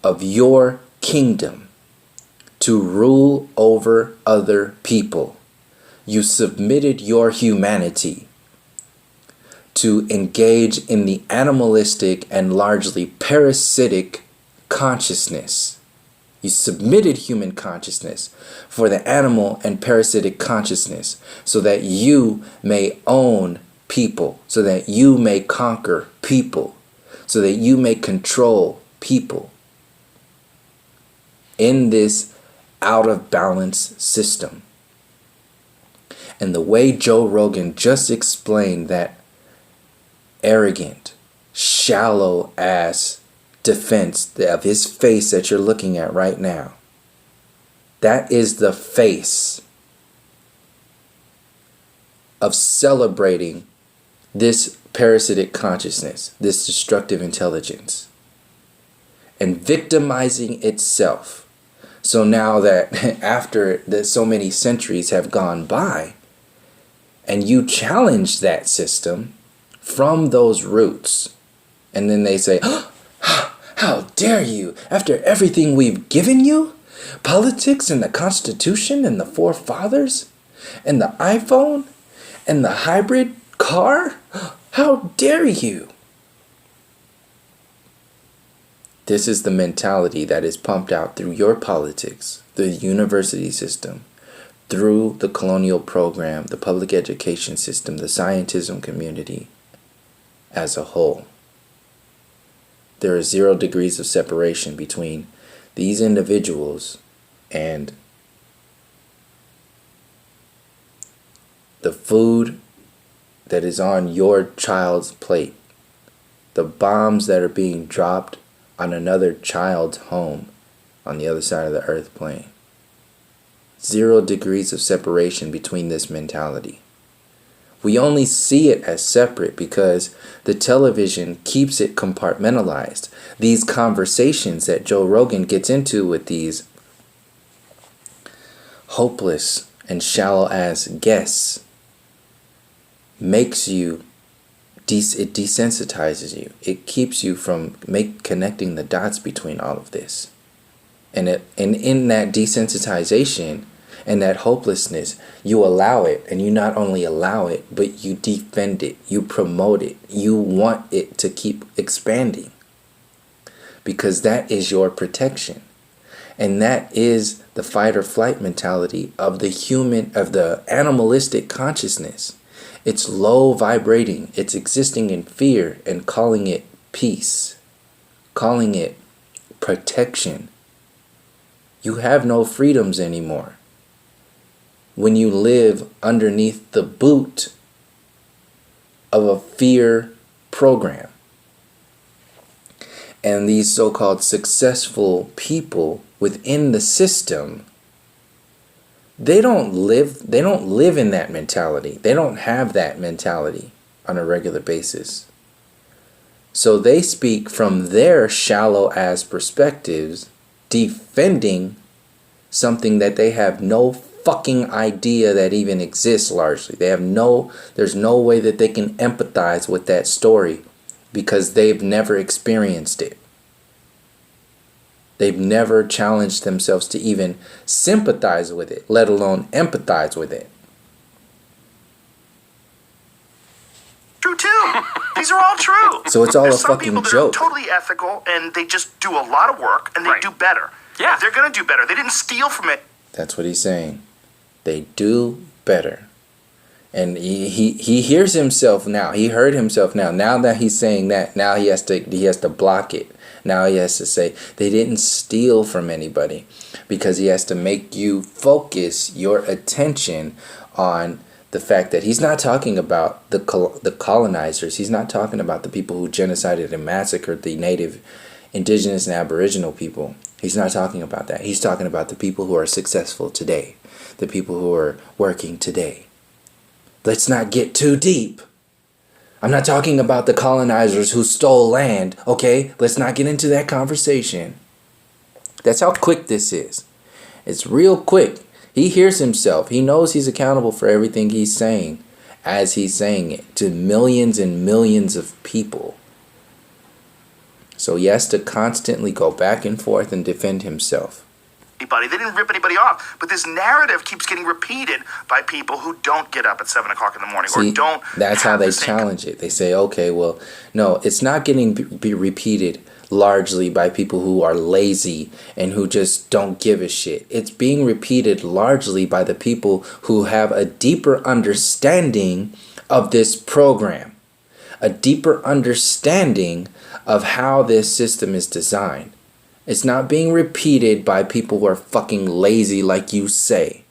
of your kingdom to rule over other people. You submitted your humanity to engage in the animalistic and largely parasitic consciousness. You submitted human consciousness for the animal and parasitic consciousness so that you may own people, so that you may conquer people, so that you may control people in this out of balance system. And the way Joe Rogan just explained that arrogant, shallow ass defense of his face that you're looking at right now, that is the face of celebrating this parasitic consciousness, this destructive intelligence, and victimizing itself. So now that after that so many centuries have gone by, and you challenge that system from those roots, and then they say, oh, how dare you, after everything we've given you, politics and the Constitution and the forefathers and the iPhone and the hybrid car, how dare you? This is the mentality that is pumped out through your politics, the university system, through the colonial program, the public education system, the scientism community as a whole. There are 0 degrees of separation between these individuals and the food that is on your child's plate, the bombs that are being dropped on another child's home on the other side of the earth plane. 0 degrees of separation between this mentality. We only see it as separate because the television keeps it compartmentalized. These conversations that Joe Rogan gets into with these hopeless and shallow ass guests makes you, it desensitizes you. It keeps you from connecting the dots between all of this. And in that desensitization And that hopelessness, you allow it, and you not only allow it, but you defend it, you promote it, you want it to keep expanding. Because that is your protection. And that is the fight or flight mentality of the animalistic consciousness. It's low vibrating, it's existing in fear and calling it peace, calling it protection. You have no freedoms anymore when you live underneath the boot of a fear program. And these so-called successful people within the system, they don't live in that mentality. They don't have that mentality on a regular basis. So they speak from their shallow ass perspectives, defending something that they have no fucking idea that even exists largely. There's no way that they can empathize with that story because they've never experienced it. They've never challenged themselves to even sympathize with it, let alone empathize with it. True too. These are all true. So it's all There's a some fucking people that joke. are totally ethical and they just do a lot of work and they do better. Yeah. And they're going to do better. They didn't steal from it. That's what he's saying. They do better. And he hears himself now. He heard himself now. Now that he's saying that, now he has to block it. Now he has to say they didn't steal from anybody, because he has to make you focus your attention on the fact that he's not talking about the colonizers. He's not talking about the people who genocided and massacred the native, indigenous, and aboriginal people. He's not talking about that. He's talking about the people who are successful today, the people who are working today. Let's not get too deep. I'm not talking about the colonizers who stole land, okay? Let's not get into that conversation. That's how quick this is. It's real quick. He hears himself. He knows he's accountable for everything he's saying as he's saying it to millions and millions of people. So he has to constantly go back and forth and defend himself. They didn't rip anybody off. But this narrative keeps getting repeated by people who don't get up at 7 o'clock in the morning. See, or don't. That's how they challenge it. They say, okay, well, no, it's not getting be repeated largely by people who are lazy and who just don't give a shit. It's being repeated largely by the people who have a deeper understanding of this program, a deeper understanding of how this system is designed. It's not being repeated by people who are fucking lazy like you say.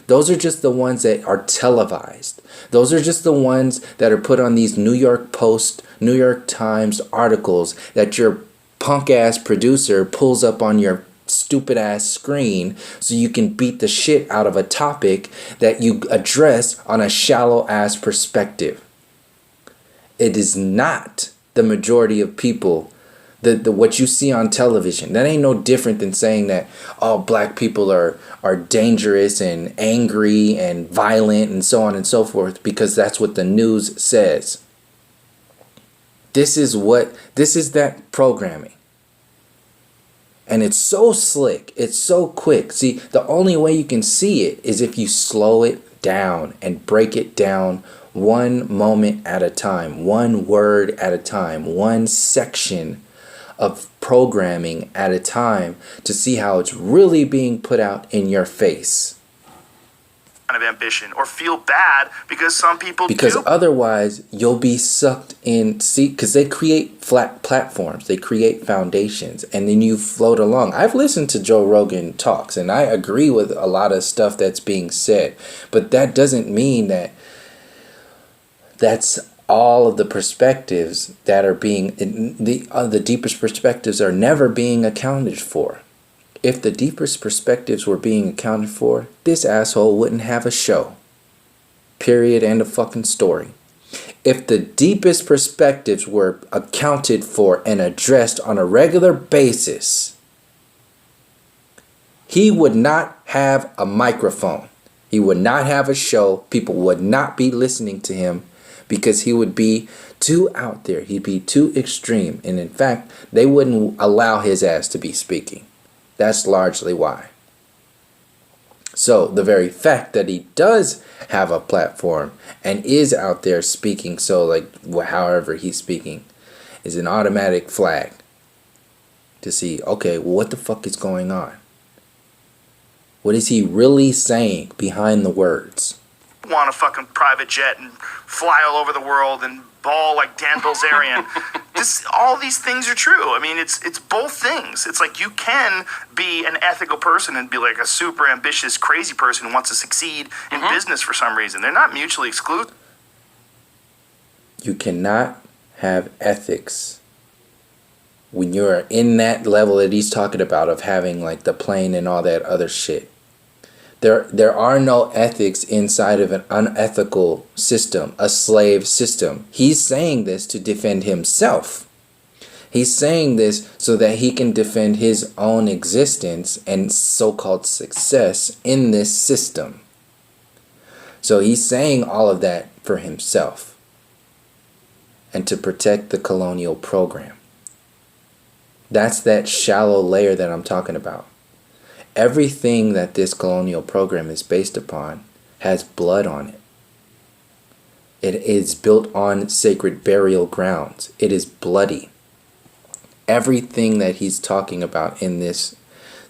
Those are just the ones that are televised. Those are just the ones that are put on these New York Post, New York Times articles that your punk ass producer pulls up on your stupid ass screen so you can beat the shit out of a topic that you address on a shallow ass perspective. It is not the majority of people. The what you see on television, that ain't no different than saying that all black people are dangerous and angry and violent and so on and so forth, because that's what the news says. This is that programming. And it's so slick, it's so quick. See, the only way you can see it is if you slow it down and break it down one moment at a time, one word at a time, one section of programming at a time, to see how it's really being put out in your face. Kind of ambition, or feel bad because some people because do. Otherwise you'll be sucked in. See, because they create flat platforms, they create foundations, and then you float along. I've listened to Joe Rogan talks and I agree with a lot of stuff that's being said, but that doesn't mean that that's all of the perspectives that are being, the deepest perspectives are never being accounted for. If the deepest perspectives were being accounted for, this asshole wouldn't have a show. Period. End of fucking story. If the deepest perspectives were accounted for and addressed on a regular basis, he would not have a microphone. He would not have a show. People would not be listening to him, because he would be too out there. He'd be too extreme. And in fact, they wouldn't allow his ass to be speaking. That's largely why. So the very fact that he does have a platform and is out there speaking, so like however he's speaking, is an automatic flag to see, okay, well, what the fuck is going on? What is he really saying behind the words? Want a fucking private jet and fly all over the world and ball like Dan Bilzerian. All these things are true. I mean, it's both things. It's like you can be an ethical person and be like a super ambitious, crazy person who wants to succeed in business for some reason. They're not mutually exclusive. You cannot have ethics when you're in that level that he's talking about of having like the plane and all that other shit. There are no ethics inside of an unethical system, a slave system. He's saying this to defend himself. He's saying this so that he can defend his own existence and so-called success in this system. So he's saying all of that for himself and to protect the colonial program. That's that shallow layer that I'm talking about. Everything that this colonial program is based upon has blood on it. It is built on sacred burial grounds. It is bloody. Everything that he's talking about in this,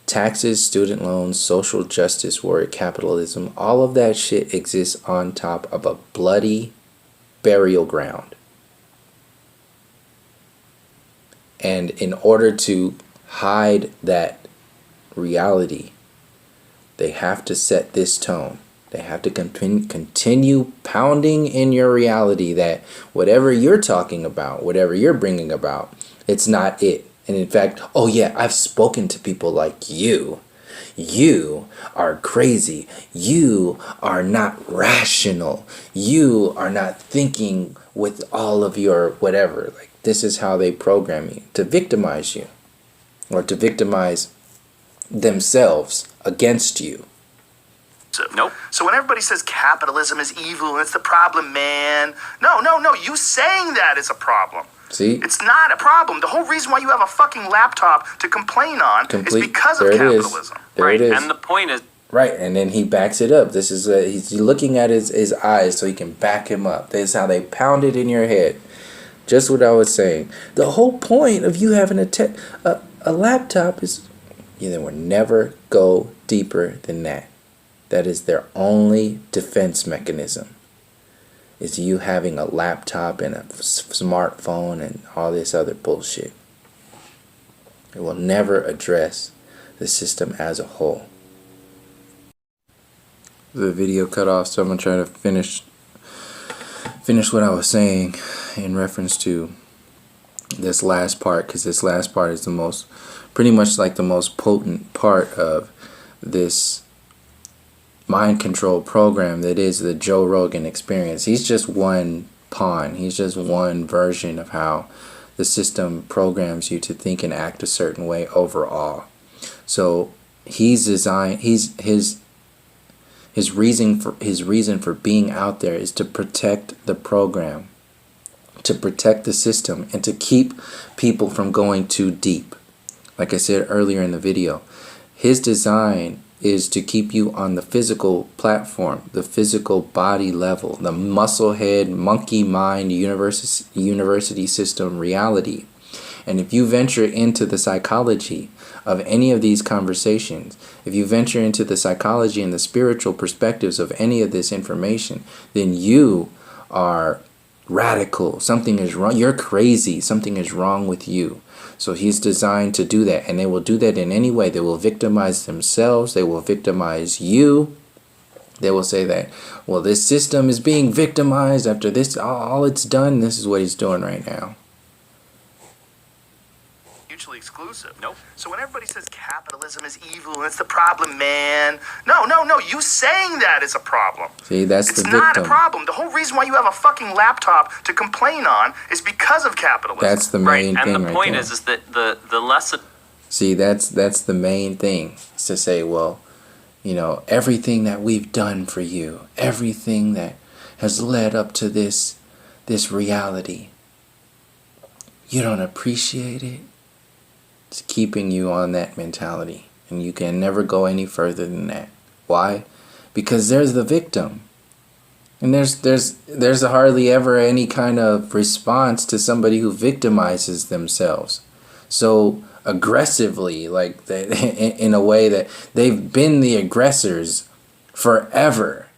taxes, student loans, social justice, warrior capitalism, all of that shit exists on top of a bloody burial ground. And in order to hide that reality, they have to set this tone. They have to continue pounding in your reality that whatever you're talking about, whatever you're bringing about, it's not it. And in fact, oh yeah, I've spoken to people like you. You are crazy. You are not rational. You are not thinking with all of your whatever. Like, this is how they program you to victimize you, or to victimize themselves against you. Nope. So when everybody says capitalism is evil and it's the problem, man, no. You saying that is a problem. See? It's not a problem. The whole reason why you have a fucking laptop to complain on is because of capitalism. There it is. And the point is... Right, and then he backs it up. This is he's looking at his eyes so he can back him up. This is how they pound it in your head. Just what I was saying. The whole point of you having a laptop is... they will never go deeper than that. That is their only defense mechanism. Is you having a laptop and a smartphone and all this other bullshit. It will never address the system as a whole. The video cut off, so I'm going to try to finish what I was saying in reference to this last part, because this last part is the most, pretty much like the most potent part of this mind control program that is the Joe Rogan Experience. He's just one pawn. He's just one version of how the system programs you to think and act a certain way overall. So he's designed, his reason for being out there is to protect the program, to protect the system, and to keep people from going too deep. Like I said earlier in the video, his design is to keep you on the physical platform, the physical body level, the muscle head, monkey mind, university system reality. And if you venture into the psychology of any of these conversations, if you venture into the psychology and the spiritual perspectives of any of this information, then you are radical. Something is wrong. You're crazy. Something is wrong with you. So he's designed to do that, and they will do that in any way. They will victimize themselves. They will victimize you. They will say that, well, this system is being victimized after this, all it's done. This is what he's doing right now. Mutually exclusive. Nope. So when everybody says capitalism is evil and it's the problem, man, no. You saying that is a problem. See, that's the victim. It's not a problem. The whole reason why you have a fucking laptop to complain on is because of capitalism. That's the main thing. And the point there. is that the lesson. See, that's the main thing. Is to say, well, everything that we've done for you, everything that has led up to this reality, you don't appreciate it. It's keeping you on that mentality, and you can never go any further than that. Why? Because there's the victim. And there's hardly ever any kind of response to somebody who victimizes themselves so aggressively, like that, in a way that they've been the aggressors forever.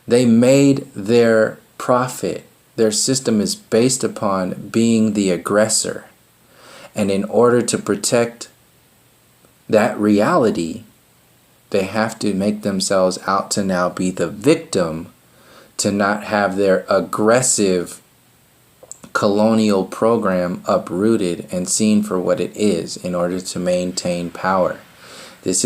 They made their profit. Their system is based upon being the aggressor. And in order to protect that reality, they have to make themselves out to now be the victim, to not have their aggressive colonial program uprooted and seen for what it is in order to maintain power. This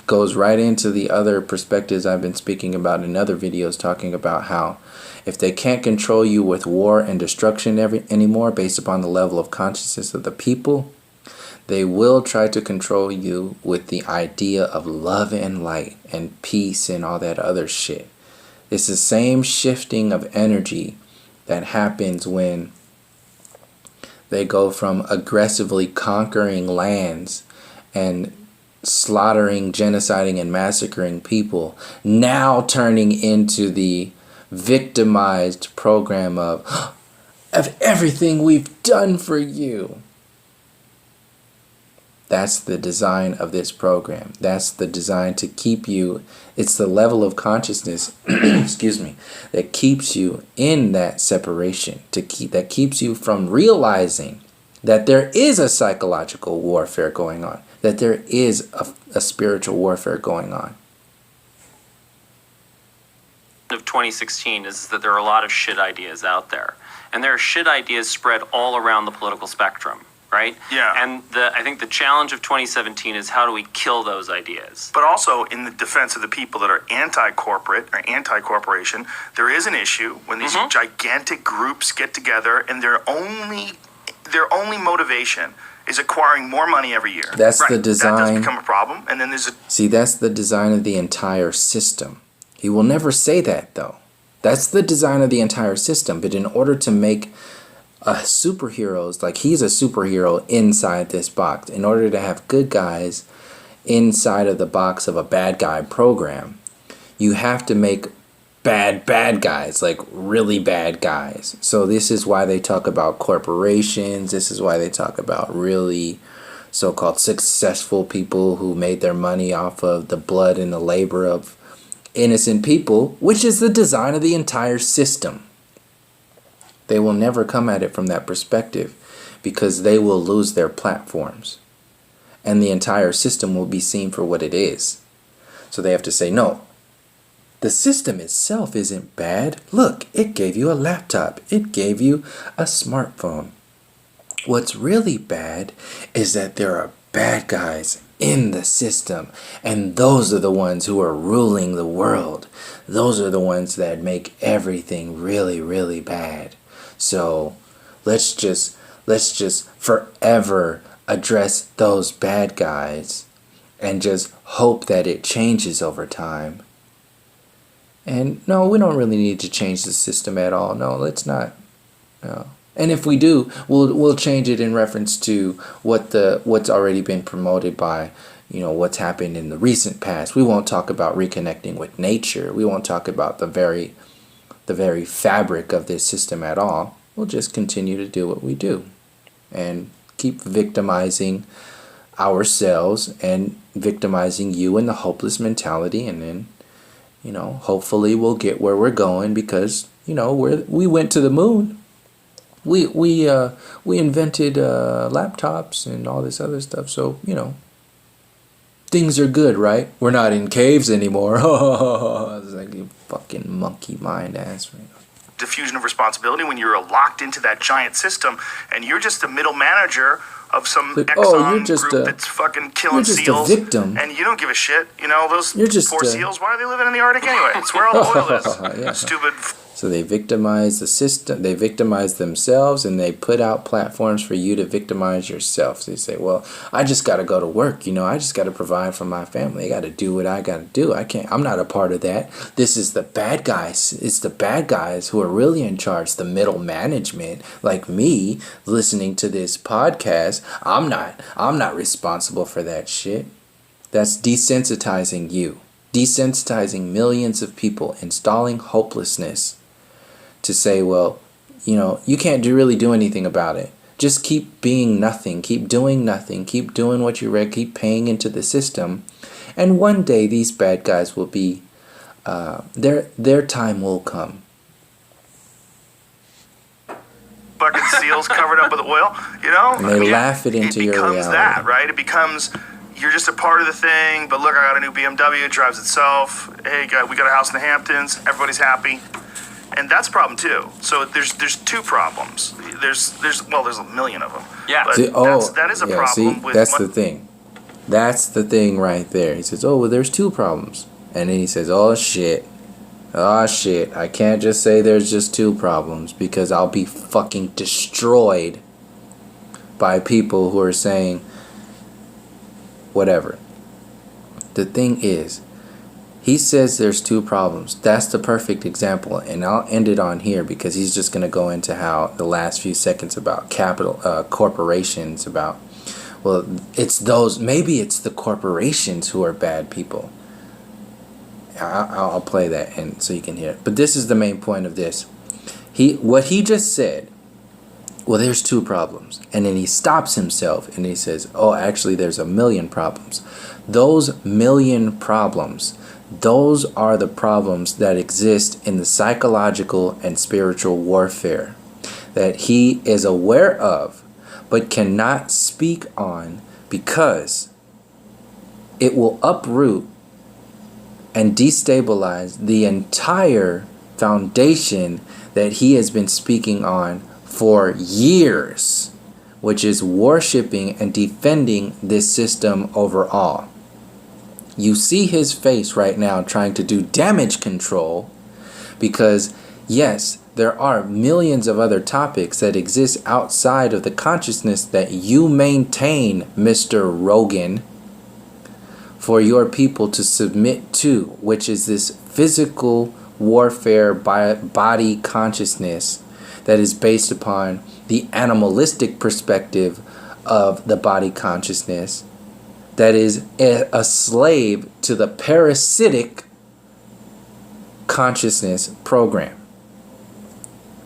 goes right into the other perspectives I've been speaking about in other videos, talking about how if they can't control you with war and destruction anymore based upon the level of consciousness of the people, they will try to control you with the idea of love and light and peace and all that other shit. It's the same shifting of energy that happens when they go from aggressively conquering lands and slaughtering, genociding, and massacring people, now turning into the victimized program of everything we've done for you. That's the design of this program. That's the design to keep you. It's the level of consciousness, excuse me, that keeps you in that separation, that keeps you from realizing that there is a psychological warfare going on, that there is a spiritual warfare going on. Of 2016 is that there are a lot of shit ideas out there, and there are shit ideas spread all around the political spectrum. Right? Yeah. And I think the challenge of 2017 is how do we kill those ideas? But also, in the defense of the people that are anti-corporate or anti-corporation, there is an issue when these gigantic groups get together and their only motivation is acquiring more money every year. That's the design. That does become a problem. And then See, that's the design of the entire system. He will never say that, though. That's the design of the entire system. But in order to make superheroes, like he's a superhero inside this box, in order to have good guys inside of the box of a bad guy program, you have to make bad guys, like really bad guys. So this is why they talk about corporations. This is why they talk about really so-called successful people who made their money off of the blood and the labor of innocent people, which is the design of the entire system. They will never come at it from that perspective because they will lose their platforms and the entire system will be seen for what it is. So they have to say, no, the system itself isn't bad. Look, it gave you a laptop. It gave you a smartphone. What's really bad is that there are bad guys in the system, and those are the ones who are ruling the world. Those are the ones that make everything really, really bad. So let's just forever address those bad guys and just hope that it changes over time. And no, we don't really need to change the system at all. No, let's not. No. And if we do, we'll change it in reference to what's already been promoted by, what's happened in the recent past. We won't talk about reconnecting with nature. We won't talk about the very fabric of this system at all. We'll just continue to do what we do and keep victimizing ourselves and victimizing you in the hopeless mentality, and then hopefully we'll get where we're going because we went to the moon. We invented laptops and all this other stuff, so things are good, right? We're not in caves anymore. It's like you fucking monkey mind ass, right? Diffusion of responsibility when you're locked into that giant system and you're just a middle manager of some Exxon group that's fucking killing seals. You're just a victim. And you don't give a shit. Those poor seals, why are they living in the Arctic anyway? It's where all the oil is. Yeah. Stupid. So they victimize the system, they victimize themselves, and they put out platforms for you to victimize yourself. So they say, well, I just got to go to work, I just got to provide for my family. I got to do what I got to do. I'm not a part of that. This is the bad guys. It's the bad guys who are really in charge, the middle management, like me listening to this podcast. I'm not responsible for that shit. That's desensitizing you. desensitizing millions of people, installing hopelessness to say, well, you can't really do anything about it. Just keep being nothing, keep doing nothing, keep doing what you read, keep paying into the system. And one day these bad guys will be, their time will come. Fucking seals covered up with oil, And they laugh it into your reality. It becomes that, right? It becomes, you're just a part of the thing, but look, I got a new BMW, it drives itself. Hey, we got a house in the Hamptons, everybody's happy. And that's a problem too. So there's two problems. There's a million of them. Yeah. But that is a problem with that's the thing. That's the thing right there. He says, oh, well, there's two problems. And then he says, oh shit, I can't just say there's just two problems because I'll be fucking destroyed by people who are saying whatever. The thing is, he says there's two problems. That's the perfect example, and I'll end it on here because he's just going to go into how the last few seconds about corporations, about, well, maybe it's the corporations who are bad people. I'll play that and so you can hear it. But this is the main point of this. What he just said, well, there's two problems. And then he stops himself and he says, oh, actually, there's a million problems. Those million problems, those are the problems that exist in the psychological and spiritual warfare that he is aware of, but cannot speak on because it will uproot and destabilize the entire foundation that he has been speaking on for years, which is worshiping and defending this system overall. You see his face right now trying to do damage control because, yes, there are millions of other topics that exist outside of the consciousness that you maintain, Mr. Rogan, for your people to submit to, which is this physical warfare body consciousness that is based upon the animalistic perspective of the body consciousness that is a slave to the parasitic consciousness program.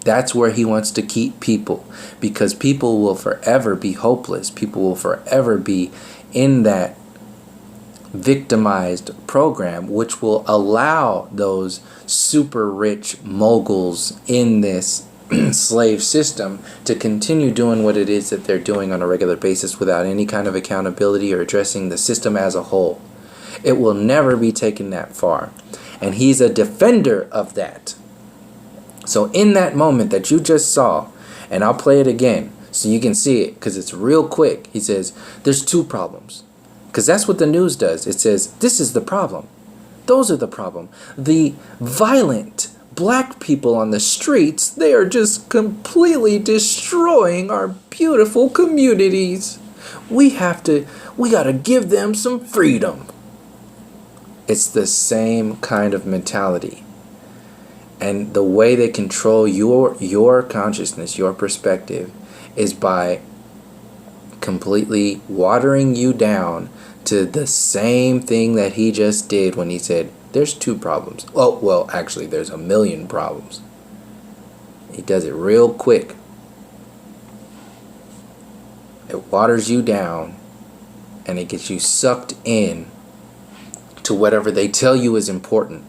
That's where he wants to keep people, because people will forever be hopeless. People will forever be in that victimized program, which will allow those super rich moguls in this slave system to continue doing what it is that they're doing on a regular basis without any kind of accountability or addressing the system as a whole. It will never be taken that far. And he's a defender of that. So in that moment that you just saw, and I'll play it again so you can see it because it's real quick. He says, there's two problems. Because that's what the news does. It says, this is the problem. Those are the problem. The violent black people on the streets, they are just completely destroying our beautiful communities. We gotta give them some freedom. It's the same kind of mentality. And the way they control your consciousness, your perspective, is by completely watering you down to the same thing that he just did when he said, there's two problems. Oh, well, actually, there's a million problems. He does it real quick. It waters you down, and it gets you sucked in to whatever they tell you is important.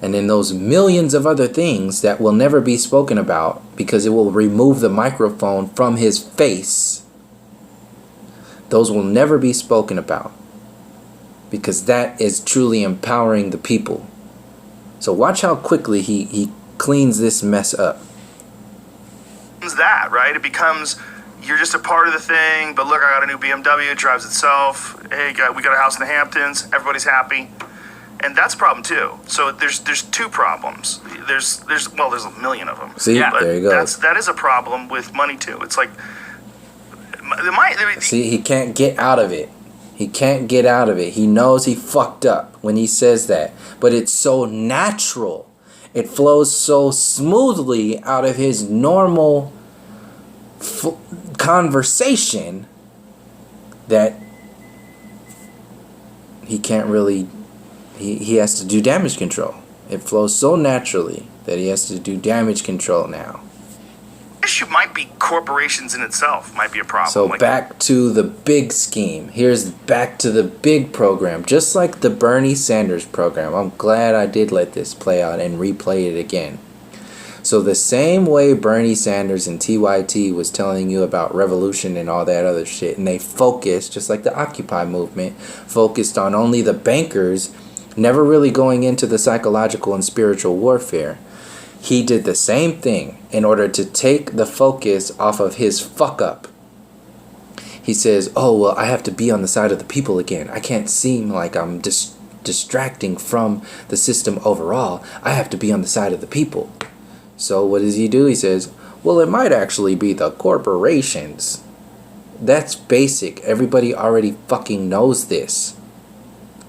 And then those millions of other things that will never be spoken about because it will remove the microphone from his face, those will never be spoken about. Because that is truly empowering the people. So watch how quickly he cleans this mess up. It's that, right? It becomes, you're just a part of the thing, but look, I got a new BMW, it drives itself. Hey, we got a house in the Hamptons, everybody's happy. And that's a problem too. So there's two problems. There's a million of them. See, but there you go. That is a problem with money too. It's like, see, he can't get out of it. He can't get out of it. He knows he fucked up when he says that. But it's so natural. It flows so smoothly out of his normal conversation that he can't really he has to do damage control. It flows so naturally that he has to do damage control now. Issue might be corporations in itself might be a problem. So back to the big scheme. Here's back to the big program. Just like the Bernie Sanders program. I'm glad I did let this play out and replay it again. So the same way Bernie Sanders and TYT was telling you about revolution and all that other shit, and they focused, just like the Occupy movement, focused on only the bankers, never really going into the psychological and spiritual warfare. He did the same thing in order to take the focus off of his fuck up. He says, oh, well, I have to be on the side of the people again. I can't seem like I'm distracting from the system overall. I have to be on the side of the people. So what does he do? He says, well, it might actually be the corporations. That's basic. Everybody already fucking knows this.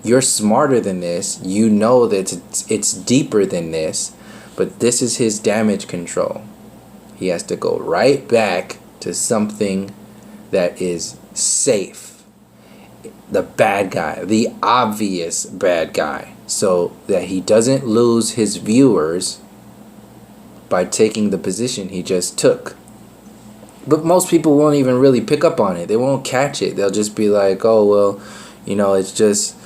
You're smarter than this. You know that it's deeper than this. But this is his damage control. He has to go right back to something that is safe. The bad guy. The obvious bad guy. So that he doesn't lose his viewers by taking the position he just took. But most people won't even really pick up on it. They won't catch it. They'll just be like, oh, well, you know, it's just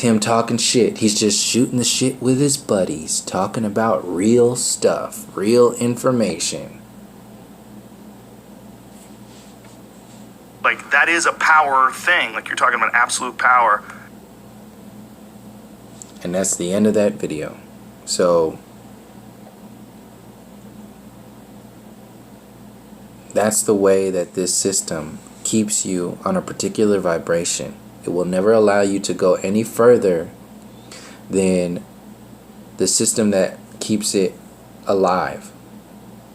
him talking shit. He's just shooting the shit with his buddies, talking about real stuff, real information. Like, that is a power thing. Like, you're talking about absolute power. And that's the end of that video. So that's the way that this system keeps you on a particular vibration. It will never allow you to go any further than the system that keeps it alive.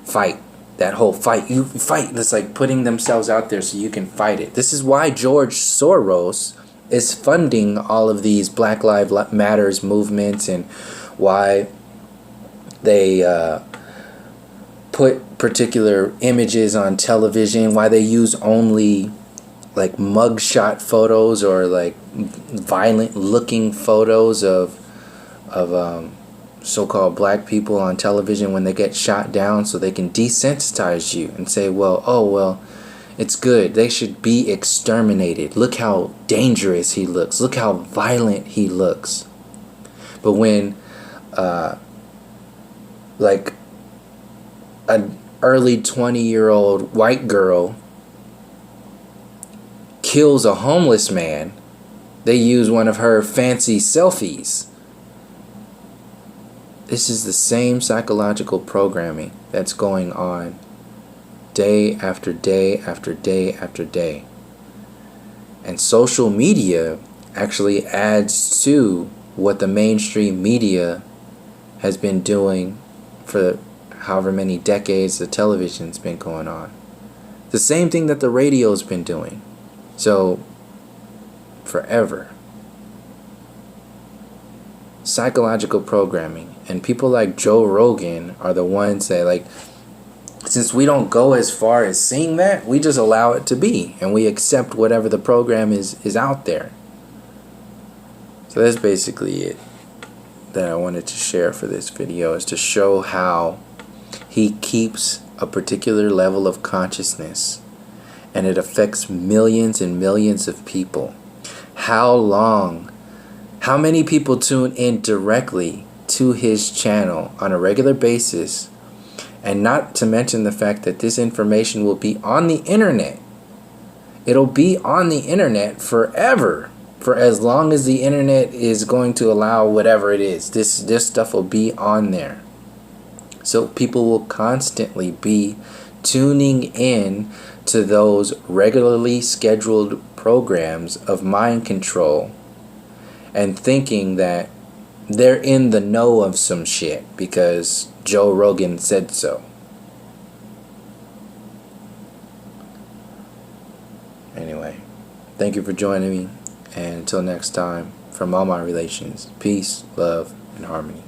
Fight. That whole fight. You fight. It's like putting themselves out there so you can fight it. This is why George Soros is funding all of these Black Lives Matters movements, and why they put particular images on television, why they use only like mugshot photos or like violent looking photos of so-called black people on television when they get shot down, so they can desensitize you and say, well, it's good. They should be exterminated. Look how dangerous he looks. Look how violent he looks. But when like an early 20-year-old white girl kills a homeless man, they use one of her fancy selfies. This is the same psychological programming that's going on day after day after day after day. And social media actually adds to what the mainstream media has been doing for however many decades the television's been going on. The same thing that the radio's been doing. So, forever. Psychological programming. And people like Joe Rogan are the ones that, like, since we don't go as far as seeing that, we just allow it to be. And we accept whatever the program is out there. So that's basically it that I wanted to share for this video, is to show how he keeps a particular level of consciousness and it affects millions and millions of people. How many people tune in directly to his channel on a regular basis, and not to mention the fact that this information will be on the internet. It'll be on the internet forever, for as long as the internet is going to allow whatever it is. This stuff will be on there. So people will constantly be tuning in to those regularly scheduled programs of mind control and thinking that they're in the know of some shit because Joe Rogan said so. Anyway, thank you for joining me, and until next time, from all my relations, peace, love, and harmony.